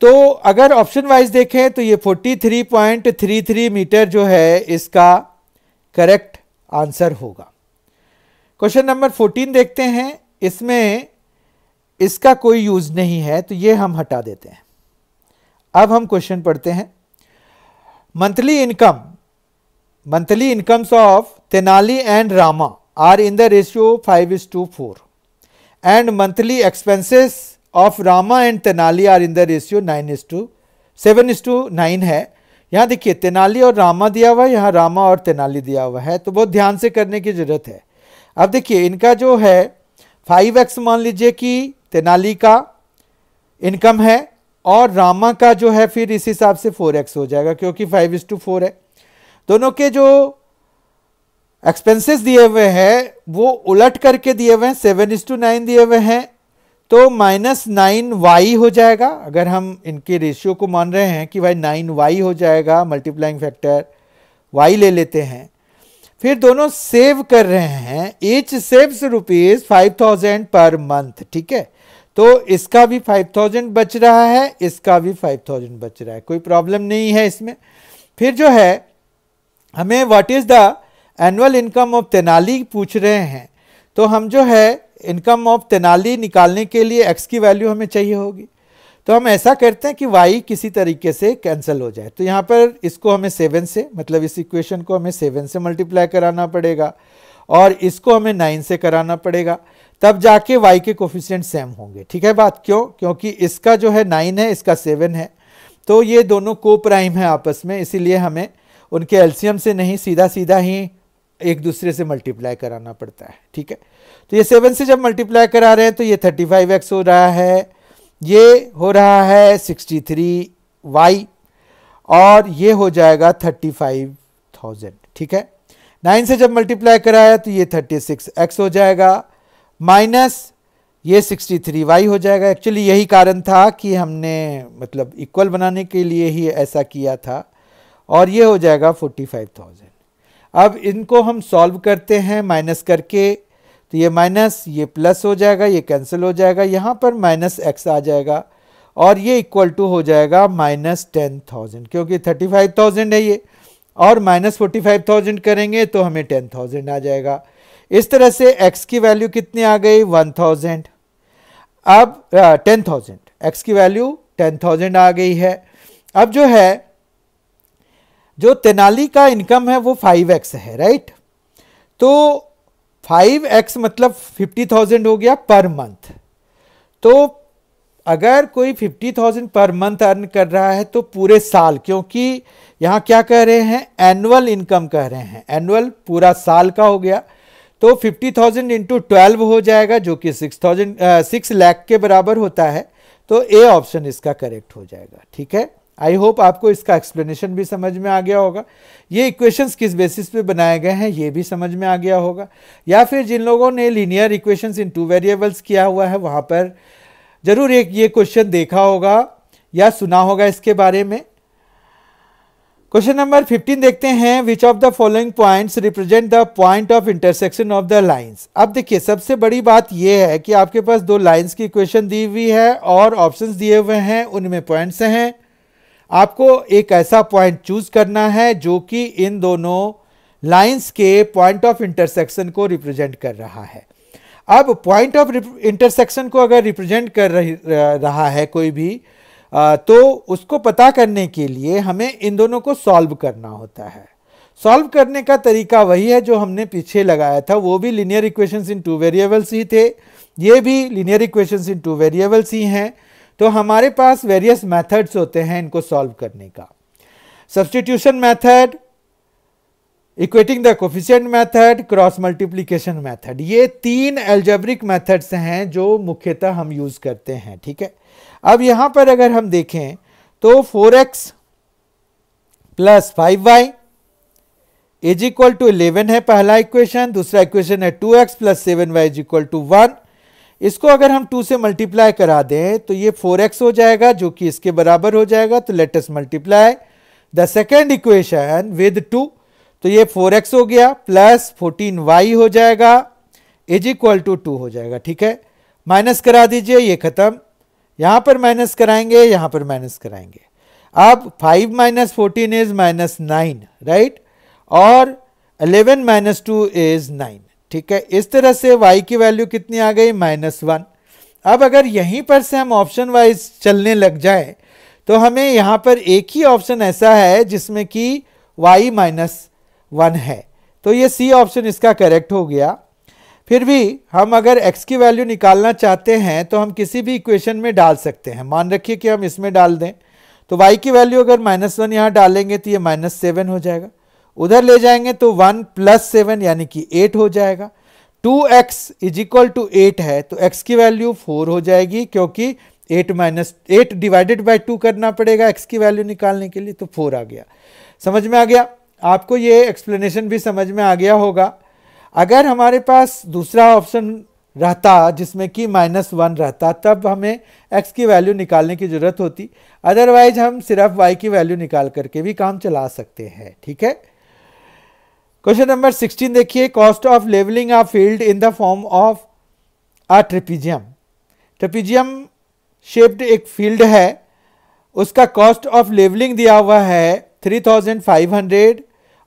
तो अगर ऑप्शन वाइज देखें तो ये 43.33 मीटर जो है इसका करेक्ट आंसर होगा। क्वेश्चन नंबर 14 देखते हैं। इसमें इसका कोई यूज नहीं है तो ये हम हटा देते हैं। अब हम क्वेश्चन पढ़ते हैं। Monthly incomes of Tenali and Rama are in the ratio 5:4 and monthly expenses of Rama and Tenali are in the ratio 7:9 है। यहाँ देखिए तेनाली और रामा दिया हुआ है, यहाँ रामा और तेनाली दिया हुआ है, तो बहुत ध्यान से करने की जरूरत है। अब देखिए इनका जो है 5x मान लीजिए कि तेनाली का इनकम है और रामा का जो है फिर इस हिसाब से 4x हो जाएगा, क्योंकि 5:4 है। दोनों के जो एक्सपेंसेस दिए हुए हैं वो उलट करके दिए हुए हैं, 7:9 दिए हुए हैं, तो -9y हो जाएगा। अगर हम इनके रेशियो को मान रहे हैं कि भाई 9y हो जाएगा, मल्टीप्लाइंग फैक्टर y ले लेते हैं। फिर दोनों सेव कर रहे हैं, ईच सेव्स ₹5,000 पर मंथ। ठीक है, तो इसका भी 5,000 बच रहा है, इसका भी 5,000 बच रहा है, कोई प्रॉब्लम नहीं है इसमें। फिर जो है हमें what is the annual income of Tenali पूछ रहे हैं, तो हम जो है इनकम ऑफ तेनाली निकालने के लिए x की वैल्यू हमें चाहिए होगी। तो हम ऐसा करते हैं कि y किसी तरीके से कैंसिल हो जाए, तो यहाँ पर इसको हमें 7 से, मतलब इस इक्वेशन को हमें 7 से मल्टीप्लाई कराना पड़ेगा और इसको हमें 9 से कराना पड़ेगा, तब जाके y के कोफिशिएंट सेम होंगे। ठीक है बात, क्यों? क्योंकि इसका जो है 9 है, इसका 7 है, तो ये दोनों को प्राइम है आपस में, इसीलिए हमें उनके एलसीएम से नहीं, सीधा सीधा ही एक दूसरे से मल्टीप्लाई कराना पड़ता है। ठीक है, तो ये 7 से जब मल्टीप्लाई करा रहे हैं तो ये 35x हो रहा है, ये हो रहा है 63y और ये हो जाएगा 35,000। ठीक है, 9 से जब मल्टीप्लाई कराया तो ये 36x हो जाएगा, माइनस ये 63y हो जाएगा। एक्चुअली यही कारण था कि हमने मतलब इक्वल बनाने के लिए ही ऐसा किया था, और ये हो जाएगा 45,000। अब इनको हम सॉल्व करते हैं माइनस करके, तो ये माइनस ये प्लस हो जाएगा, ये कैंसिल हो जाएगा, यहाँ पर -x आ जाएगा और ये इक्वल टू हो जाएगा -10,000, क्योंकि 35,000 है ये, और -45,000 करेंगे तो हमें 10,000 आ जाएगा। इस तरह से x की वैल्यू कितनी आ गई 1,000। अब 10,000, x की वैल्यू 10,000 आ गई है। अब जो है, जो तेनाली का इनकम है वो 5x है, राइट। तो 5x मतलब 50,000 हो गया पर मंथ। तो अगर कोई 50,000 पर मंथ अर्न कर रहा है तो पूरे साल, क्योंकि यहां क्या कह रहे हैं, एनुअल इनकम कह रहे हैं, एनुअल पूरा साल का हो गया। तो 50,000 इंटू 12 हो जाएगा, जो कि 6 लाख के बराबर होता है। तो ए ऑप्शन इसका करेक्ट हो जाएगा। ठीक है, आई होप आपको इसका एक्सप्लेनेशन भी समझ में आ गया होगा। ये इक्वेशंस किस बेसिस पे बनाए गए हैं ये भी समझ में आ गया होगा। या फिर जिन लोगों ने लीनियर इक्वेशंस इन 2 वेरिएबल्स किया हुआ है, वहां पर जरूर एक ये क्वेश्चन देखा होगा या सुना होगा इसके बारे में। क्वेश्चन नंबर 15 देखते हैं, which of the following points represent the point of intersection of the lines. अब देखिए, सबसे बड़ी बात यह है कि आपके पास दो लाइंस की इक्वेशन दी हुई है और ऑप्शंस दिए हुए हैं, उनमें पॉइंट्स हैं। आपको एक ऐसा पॉइंट चूज करना है जो कि इन दोनों लाइंस के पॉइंट ऑफ इंटरसेक्शन को रिप्रेजेंट कर रहा है। अब पॉइंट ऑफ इंटरसेक्शन को अगर रिप्रेजेंट कर रहा है कोई भी, तो उसको पता करने के लिए हमें इन दोनों को सॉल्व करना होता है। सॉल्व करने का तरीका वही है जो हमने पीछे लगाया था, वो भी लीनियर इक्वेशंस इन 2 वेरिएबल्स ही थे, ये भी लीनियर इक्वेशंस इन 2 वेरिएबल्स ही हैं। तो हमारे पास वेरियस मेथड्स होते हैं इनको सॉल्व करने का। Substitution method, equating the coefficient method, cross multiplication method, ये 3 अलजेब्रिक मेथड्स हैं जो मुख्यतः हम यूज करते हैं। ठीक है, अब यहां पर अगर हम देखें तो 4x plus 5y is equal to 11 है पहला इक्वेशन। दूसरा इक्वेशन है 2x plus 7y is equal to 1। इसको अगर हम 2 से मल्टीप्लाई करा दें तो ये 4x हो जाएगा, जो कि इसके बराबर हो जाएगा। तो let us multiply the second equation with 2, तो ये 4x हो गया प्लस 14y हो जाएगा इज इक्वल टू 2 हो जाएगा। ठीक है, माइनस करा दीजिए, ये खत्म, यहां पर माइनस कराएंगे, यहां पर माइनस कराएंगे। अब 5 माइनस 14 इज माइनस 9, राइट, और 11 माइनस 2 इज 9। ठीक है, इस तरह से y की वैल्यू कितनी आ गई, -1। अब अगर यहीं पर से हम ऑप्शन वाइज चलने लग जाए तो हमें यहां पर एक ही ऑप्शन ऐसा है जिसमें कि y -1 है, तो ये सी ऑप्शन इसका करेक्ट हो गया। फिर भी हम अगर x की वैल्यू निकालना चाहते हैं तो हम किसी भी इक्वेशन में डाल सकते हैं। मान रखिए कि हम इसमें डाल दें, तो y की वैल्यू अगर -1 यहाँ डालेंगे तो ये -7 हो जाएगा। उधर ले जाएंगे तो 1 प्लस 7 यानी कि 8 हो जाएगा। 2x इज इक्वल टू 8 है, तो x की वैल्यू 4 हो जाएगी, क्योंकि 8 डिवाइडेड बाय 2 करना पड़ेगा x की वैल्यू निकालने के लिए, तो 4 आ गया। समझ में आ गया आपको, ये एक्सप्लेनेशन भी समझ में आ गया होगा। अगर हमारे पास दूसरा ऑप्शन रहता जिसमें कि -1 रहता, तब हमें x की वैल्यू निकालने की जरूरत होती, अदरवाइज हम सिर्फ y की वैल्यू निकाल करके भी काम चला सकते हैं। ठीक है, क्वेश्चन नंबर 16 देखिए, cost of levelling a field in the form of a trapezium. Trapezium shaped एक फील्ड है, उसका कॉस्ट ऑफ लेवलिंग दिया हुआ है 3500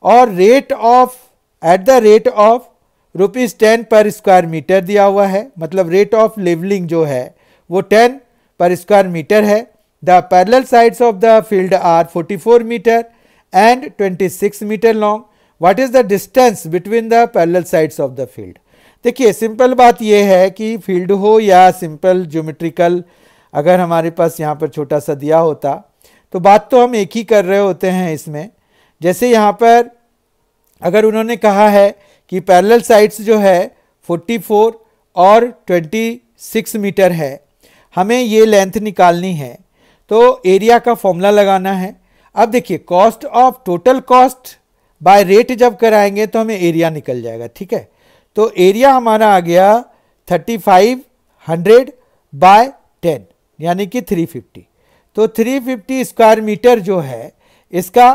और rate of at the rate of ₹10 पर स्क्वायर मीटर दिया हुआ है। मतलब रेट ऑफ लेवलिंग जो है वो 10 पर स्क्वायर मीटर है। The parallel sides of the field are 44 metre and 26 metre long. What is the distance between the parallel sides of the field. देखिए, सिंपल बात यह है कि फील्ड हो या सिंपल ज्योमेट्रिकल, अगर हमारे पास यहाँ पर छोटा सा दिया होता तो बात तो हम एक ही कर रहे होते हैं इसमें। जैसे यहाँ पर अगर उन्होंने कहा है कि पैरेलल साइड्स जो है 44 और 26 मीटर है, हमें ये लेंथ निकालनी है, तो एरिया का फॉर्मूला लगाना है। अब देखिए, cost of total cost by rate जब कराएंगे तो हमें एरिया निकल जाएगा। ठीक है, तो एरिया हमारा आ गया 3500 बाय 10 यानी कि 350। तो 350 स्क्वायर मीटर जो है इसका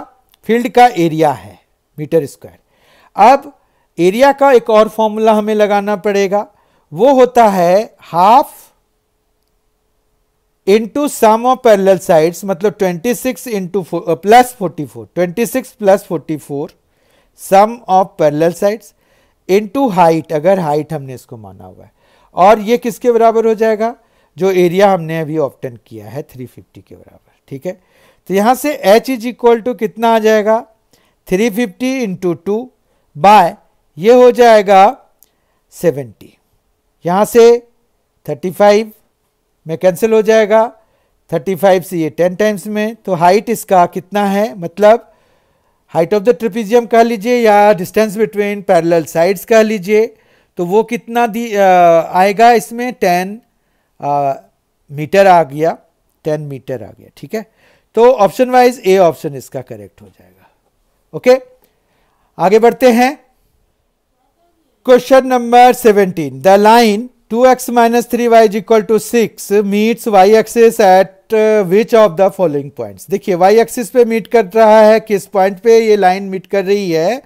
फील्ड का एरिया है, मीटर स्क्वायर। अब एरिया का एक और फॉर्मूला हमें लगाना पड़ेगा, वो होता है half into sum of parallel sides, मतलब 26 into plus 44, 26 plus 44 sum of parallel sides into height, अगर हाइट हमने इसको माना हुआ है, और ये किसके बराबर हो जाएगा, जो एरिया हमने अभी ऑब्टेन किया है 350 के बराबर, ठीक है। तो यहाँ से h इज इक्वल टू कितना आ जाएगा 350 इंटू 2 बाय ये हो जाएगा 70, यहाँ से 35 में कैंसिल हो जाएगा, 35 से ये 10 टाइम्स में, तो हाइट इसका कितना है, मतलब हाइट ऑफ द ट्रेपेजियम कह लीजिए या डिस्टेंस बिटवीन पैरेलल साइड्स कह लीजिए, तो वो कितना आएगा इसमें 10 मीटर आ गया, 10 मीटर आ गया, ठीक है। तो ऑप्शन वाइज ए ऑप्शन इसका करेक्ट हो जाएगा। ओके, आगे बढ़ते हैं। Question number 17, the line 2x minus 3y is equal to 6 meets y axis at which of the following points। देखिए y axis पे मीट कर रहा है, किस पॉइंट पे ये लाइन मीट कर रही है,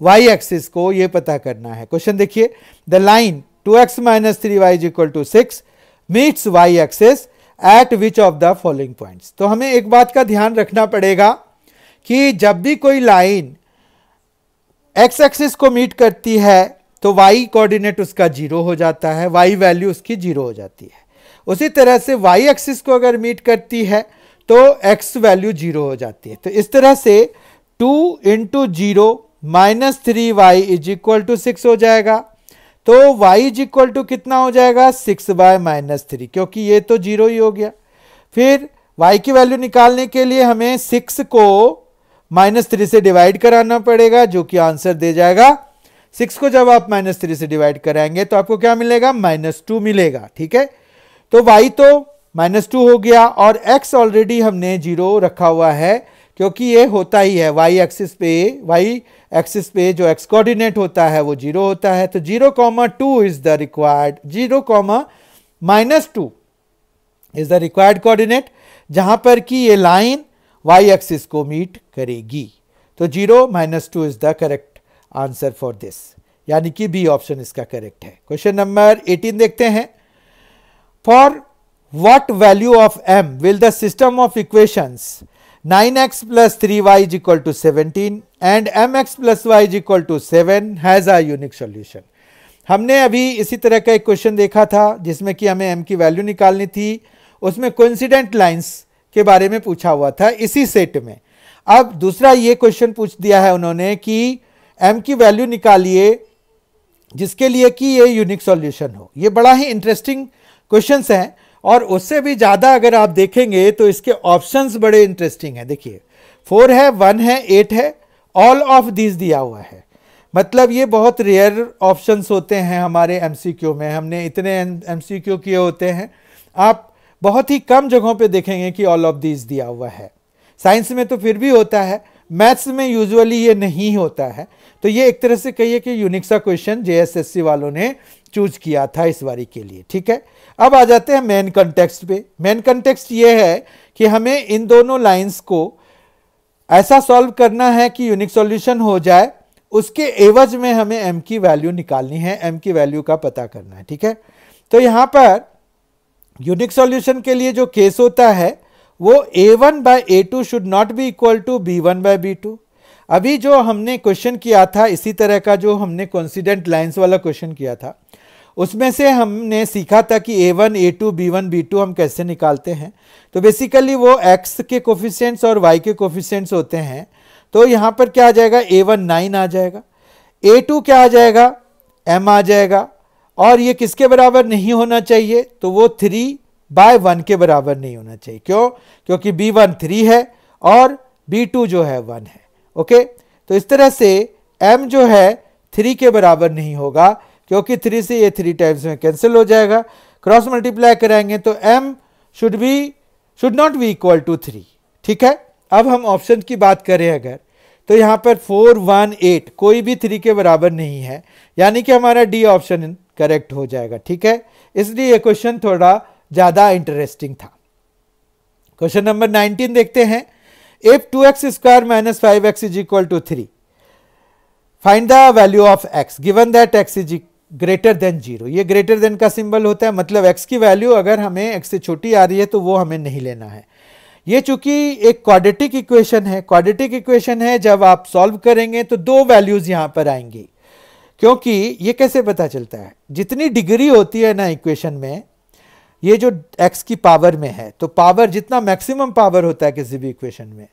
y axis को ये पता करना है। क्वेश्चन देखिए, the line 2x minus 3y is equal to 6 meets y axis at which of the following points। तो हमें एक बात का ध्यान रखना पड़ेगा कि जब भी कोई लाइन x एक्सिस को मीट करती है तो y कोऑर्डिनेट उसका 0 हो जाता है, y वैल्यू उसकी 0 हो जाती है। उसी तरह से y एक्सिस को अगर मीट करती है तो x वैल्यू 0 हो जाती है। तो इस तरह से 2 into 0 minus 3y is equal to 6 हो जाएगा। तो y इज इक्वल टू कितना हो जाएगा 6 बाय माइनस 3, क्योंकि ये तो 0 ही हो गया। फिर y की वैल्यू निकालने के लिए हमें 6 को माइनस 3 से डिवाइड कराना पड़ेगा, जो कि आंसर दे जाएगा 6 को जब आप माइनस 3 से डिवाइड कराएंगे तो आपको क्या मिलेगा -2 मिलेगा, ठीक है। तो y तो -2 हो गया और x ऑलरेडी हमने 0 रखा हुआ है, क्योंकि ये होता ही है y एक्सिस पे जो x कोऑर्डिनेट होता है वो 0 होता है। तो 0,2 is the required, 0,-2 is the required coordinate, जहां पर कि ये लाइन y एक्सिस को मीट करेगी। तो 0-2 is the correct answer for this, यानी कि बी ऑप्शन इसका करेक्ट है। क्वेश्चन नंबर 18 देखते हैं। For what value of m will the system of equations 9x plus 3y is equal to 17 and mx plus y is equal to 7 has a unique solution। हमने अभी इसी तरह का एक क्वेश्चन देखा था जिसमें कि हमें m की वैल्यू निकालनी थी, उसमें कोइंसिडेंट लाइंस के बारे में पूछा हुआ था इसी सेट में। अब दूसरा ये क्वेश्चन पूछ दिया है उन्होंने कि m की वैल्यू निकालिए जिसके लिए कि ये यूनिक सॉल्यूशन हो। ये बड़ा ही इंटरेस्टिंग क्वेश्चंस हैं और उससे भी ज़्यादा अगर आप देखेंगे तो इसके ऑप्शंस बड़े इंटरेस्टिंग हैं। देखिए 4 है, 1 है, 8 है, ऑल ऑफ दिस दिया हुआ है। मतलब ये बहुत रेयर ऑप्शंस होते हैं हमारे एमसीक्यू में, हमने इतने एमसीक्यू किए होते हैं, आप बहुत ही कम जगहों पे देखेंगे कि ऑल ऑफ दिस दिया हुआ है। साइंस में तो फिर भी होता है, मैथ्स में यूजुअली ये नहीं होता है। तो ये एक तरह से कहिए कि यूनिक सा क्वेश्चन जेएसएससी वालों ने चूज किया था इस बारी के लिए, ठीक है। अब आ जाते हैं मेन कंटेक्स्ट पे। मेन कंटेक्स्ट ये है कि हमें इन दोनों लाइंस को ऐसा सॉल्व करना है कि यूनिक सॉल्यूशन हो जाए, उसके एवज में हमें m की वैल्यू निकालनी है, m की वैल्यू का पता करना है, ठीक है। तो यहाँ पर यूनिक सॉल्यूशन के लिए जो केस होता है वो a1 by a2 should not be equal to b1 by b2। अभी जो हमने क्वेश्चन किया था इसी तरह का, जो हमने कोइंसिडेंट लाइंस वाला क्वेश्चन किया था, उसमें से हमने सीखा था कि a1 a2 b1 b2 हम कैसे निकालते हैं। तो बेसिकली वो x के कोफिशिएंट्स और y के कोफिशिएंट्स होते हैं। तो यहाँ पर क्या आ जाएगा, a1 9 आ जाएगा, a2 क्या आ जाएगा, m आ जाएगा, और ये किसके बराबर नहीं होना चाहिए, तो वो 3/1 के बराबर नहीं होना चाहिए। क्यों? क्योंकि b1 3 है और b2 जो है 1 है। ओके, तो इस तरह से m जो है 3 के बराबर नहीं होगा, क्योंकि 3 से ये 3 टाइम्स में कैंसिल हो जाएगा। क्रॉस मल्टीप्लाई कराएंगे तो m should not be equal to 3, ठीक है। अब हम ऑप्शन की बात करें अगर, तो यहाँ पर 4 1 8 कोई भी 3 के बराबर नहीं है, यानी कि हमारा डी ऑप्शन करेक्ट हो जाएगा, ठीक है। इसलिए ये क्वेश्चन थोड़ा ज़्यादा इंटरेस्टिंग था। क्वेश्चन नंबर 19 देखते हैं। If 2x square minus 5x is equal to 3, find the value of x given that x is greater than 0। ये ग्रेटर देन का सिंबल होता है, मतलब x की वैल्यू अगर हमें x से छोटी आ रही है तो वो हमें नहीं लेना है। ये चूंकि एक क्वाड्रेटिक इक्वेशन है, क्वाड्रेटिक इक्वेशन है, जब आप सॉल्व करेंगे तो 2 वैल्यूज यहां पर आएंगी। क्योंकि ये कैसे पता चलता है, जितनी डिग्री होती है ना इक्वेशन में, ये जो x की पावर में है, तो पावर जितना मैक्सिमम पावर होता है किसी भी इक्वेशन में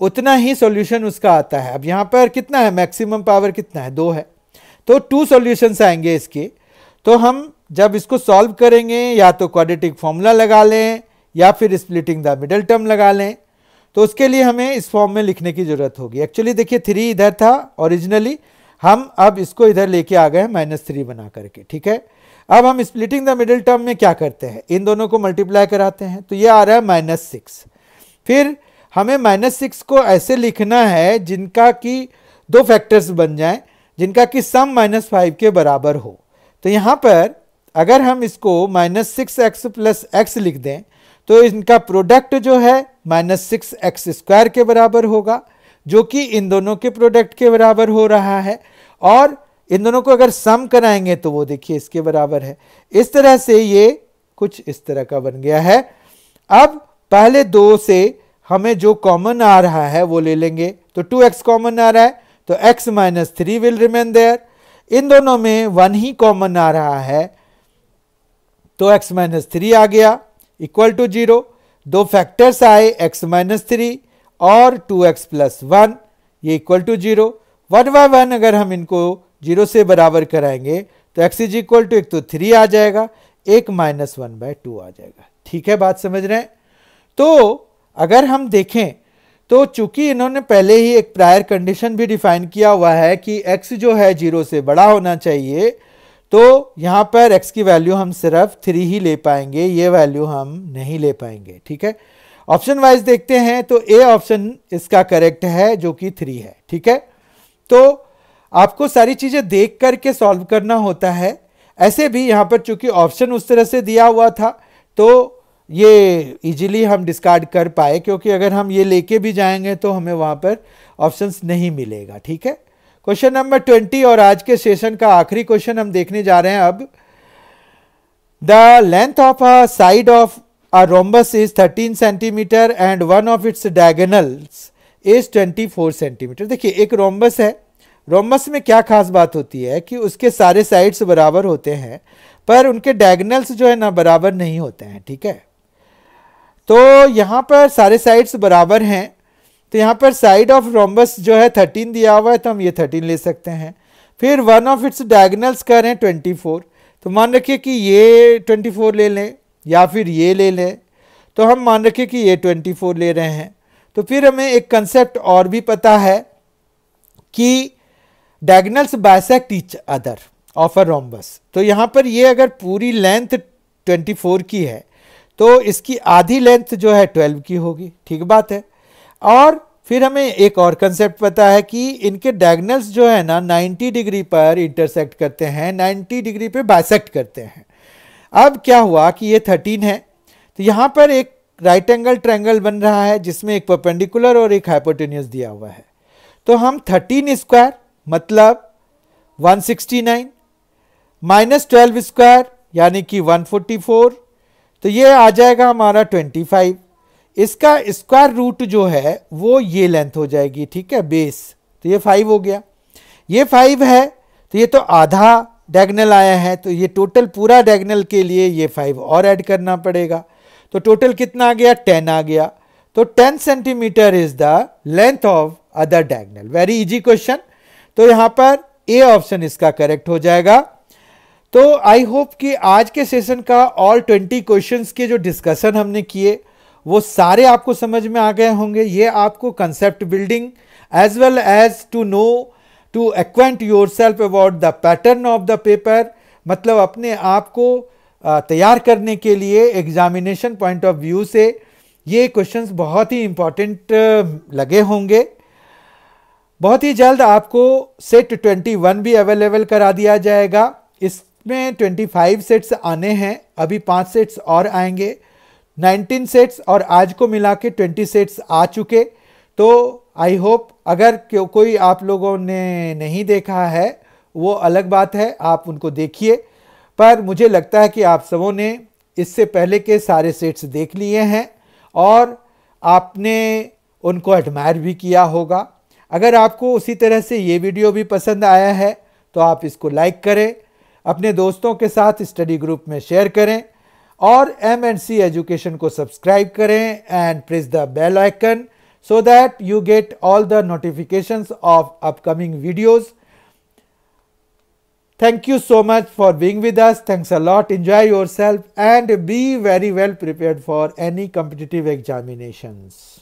उतना ही सॉल्यूशन उसका आता है। अब यहाँ पर कितना है, मैक्सिमम पावर कितना है, 2 है, तो 2 सॉल्यूशंस आएंगे इसके। तो हम जब इसको सॉल्व करेंगे या तो क्वाड्रेटिक फॉर्मूला लगा लें या फिर स्प्लिटिंग द मिडल टर्म लगा लें, तो उसके लिए हमें इस फॉर्म में लिखने की जरूरत होगी। एक्चुअली देखिए 3 इधर था ओरिजिनली, हम अब इसको इधर लेके आ गए -3 बना करके, ठीक है। अब हम स्प्लिटिंग द मिडल टर्म में क्या करते हैं, इन दोनों को मल्टीप्लाई कराते हैं, तो ये आ रहा है -6। फिर हमें -6 को ऐसे लिखना है जिनका कि 2 फैक्टर्स बन जाएं, जिनका कि सम -5 के बराबर हो। तो यहाँ पर अगर हम इसको -6x + x लिख दें तो इनका प्रोडक्ट जो है -6x² के बराबर होगा, जो कि इन दोनों के प्रोडक्ट के बराबर हो रहा है। और इन दोनों को अगर सम कराएंगे तो वो देखिए इसके बराबर है। इस तरह से ये कुछ इस तरह का बन गया है। अब पहले 2 से हमें जो कॉमन आ रहा है वो ले लेंगे, तो 2x कॉमन आ रहा है तो x - 3 विल रिमेन देयर। इन दोनों में 1 ही कॉमन आ रहा है तो x - 3 आ गया इक्वल टू 0। 2 फैक्टर्स आए x - 3 और 2x + 1, ये इक्वल टू 0। 1 बाय 1 अगर हम इनको 0 से बराबर कराएंगे तो x = एक तो 3 आ जाएगा, एक -1/2 आ जाएगा। ठीक है, बात समझ रहे हैं। तो अगर हम देखें तो चूंकि इन्होंने पहले ही एक प्रायर कंडीशन भी डिफाइन किया हुआ है कि x जो है 0 से बड़ा होना चाहिए, तो यहाँ पर x की वैल्यू हम सिर्फ 3 ही ले पाएंगे, ये वैल्यू हम नहीं ले पाएंगे। ठीक है, ऑप्शन वाइज देखते हैं तो ए ऑप्शन इसका करेक्ट है जो कि 3 है। ठीक है, तो आपको सारी चीजें देख करके सॉल्व करना होता है। ऐसे भी यहाँ पर चूंकि ऑप्शन उस तरह से दिया हुआ था तो ये इजीली हम डिस्कार्ड कर पाए, क्योंकि अगर हम ये लेके भी जाएंगे तो हमें वहां पर ऑप्शंस नहीं मिलेगा। ठीक है, क्वेश्चन नंबर 20 और आज के सेशन का आखिरी क्वेश्चन हम देखने जा रहे हैं अब। The length of a side of a rhombus is 13 centimetre and one of its diagonals is 24 centimetre. देखिए एक रोम्बस है, रोम्बस में क्या खास बात होती है कि उसके सारे साइड्स बराबर होते हैं पर उनके डायगोनल्स जो है ना बराबर नहीं होते हैं। ठीक है, तो यहाँ पर सारे साइड्स बराबर हैं, तो यहाँ पर साइड ऑफ रोम्बस जो है 13 दिया हुआ है तो हम ये 13 ले सकते हैं। फिर वन ऑफ इट्स डायगोनल्स कर रहे हैं 24, तो मान रखिए कि ये 24 ले लें या फिर ये ले लें, तो हम मान रखिए कि ये 24 ले रहे हैं। तो फिर हमें एक कंसेप्ट और भी पता है कि diagonals bisect each other of a rhombus. तो यहाँ पर ये अगर पूरी लेंथ 24 की है तो इसकी आधी लेंथ जो है 12 की होगी। ठीक बात है। और फिर हमें एक और कंसेप्ट पता है कि इनके डायगोनल्स जो है ना 90 डिग्री पर इंटरसेक्ट करते हैं, 90 डिग्री पे बाइसेक्ट करते हैं। अब क्या हुआ कि ये 13 है, तो यहाँ पर एक राइट एंगल ट्रायंगल बन रहा है जिसमें एक परपेंडिकुलर और एक हाइपोटेन्यूज दिया हुआ है। तो हम 13 स्क्वायर मतलब 169 माइनस 12 स्क्वायर यानी कि 144, तो ये आ जाएगा हमारा 25। इसका स्क्वायर रूट जो है वो ये लेंथ हो जाएगी। ठीक है, बेस, तो ये 5 हो गया। ये 5 है तो ये तो आधा डायगोनल आया है, तो ये टोटल पूरा डायगोनल के लिए ये 5 और ऐड करना पड़ेगा। तो टोटल कितना आ गया, 10 आ गया। तो 10 centimetre is the length of other diagonal. Very easy question. तो यहाँ पर ए ऑप्शन इसका करेक्ट हो जाएगा। तो आई होप कि आज के सेशन का ऑल 20 क्वेश्चंस के जो डिस्कशन हमने किए वो सारे आपको समझ में आ गए होंगे। ये आपको concept building as well as to know to acquaint yourself about the pattern of the paper, मतलब अपने आप को तैयार करने के लिए एग्जामिनेशन पॉइंट ऑफ व्यू से ये क्वेश्चंस बहुत ही इंपॉर्टेंट लगे होंगे। बहुत ही जल्द आपको सेट 21 भी अवेलेबल करा दिया जाएगा। इसमें 25 सेट्स आने हैं, अभी 5 सेट्स और आएंगे, 19 सेट्स और आज को मिला के 20 सेट्स आ चुके। तो आई होप अगर कोई आप लोगों ने नहीं देखा है वो अलग बात है, आप उनको देखिए, पर मुझे लगता है कि आप सबों ने इससे पहले के सारे सेट्स देख लिए हैं और आपने उनको एडमायर भी किया होगा। अगर आपको उसी तरह से ये वीडियो भी पसंद आया है तो आप इसको लाइक करें, अपने दोस्तों के साथ स्टडी ग्रुप में शेयर करें और MNC एजुकेशन को सब्सक्राइब करें and press the bell icon so that you get all the notifications of upcoming videos. Thank you so much for being with us. Thanks a lot. Enjoy yourself and be very well prepared for any competitive examinations.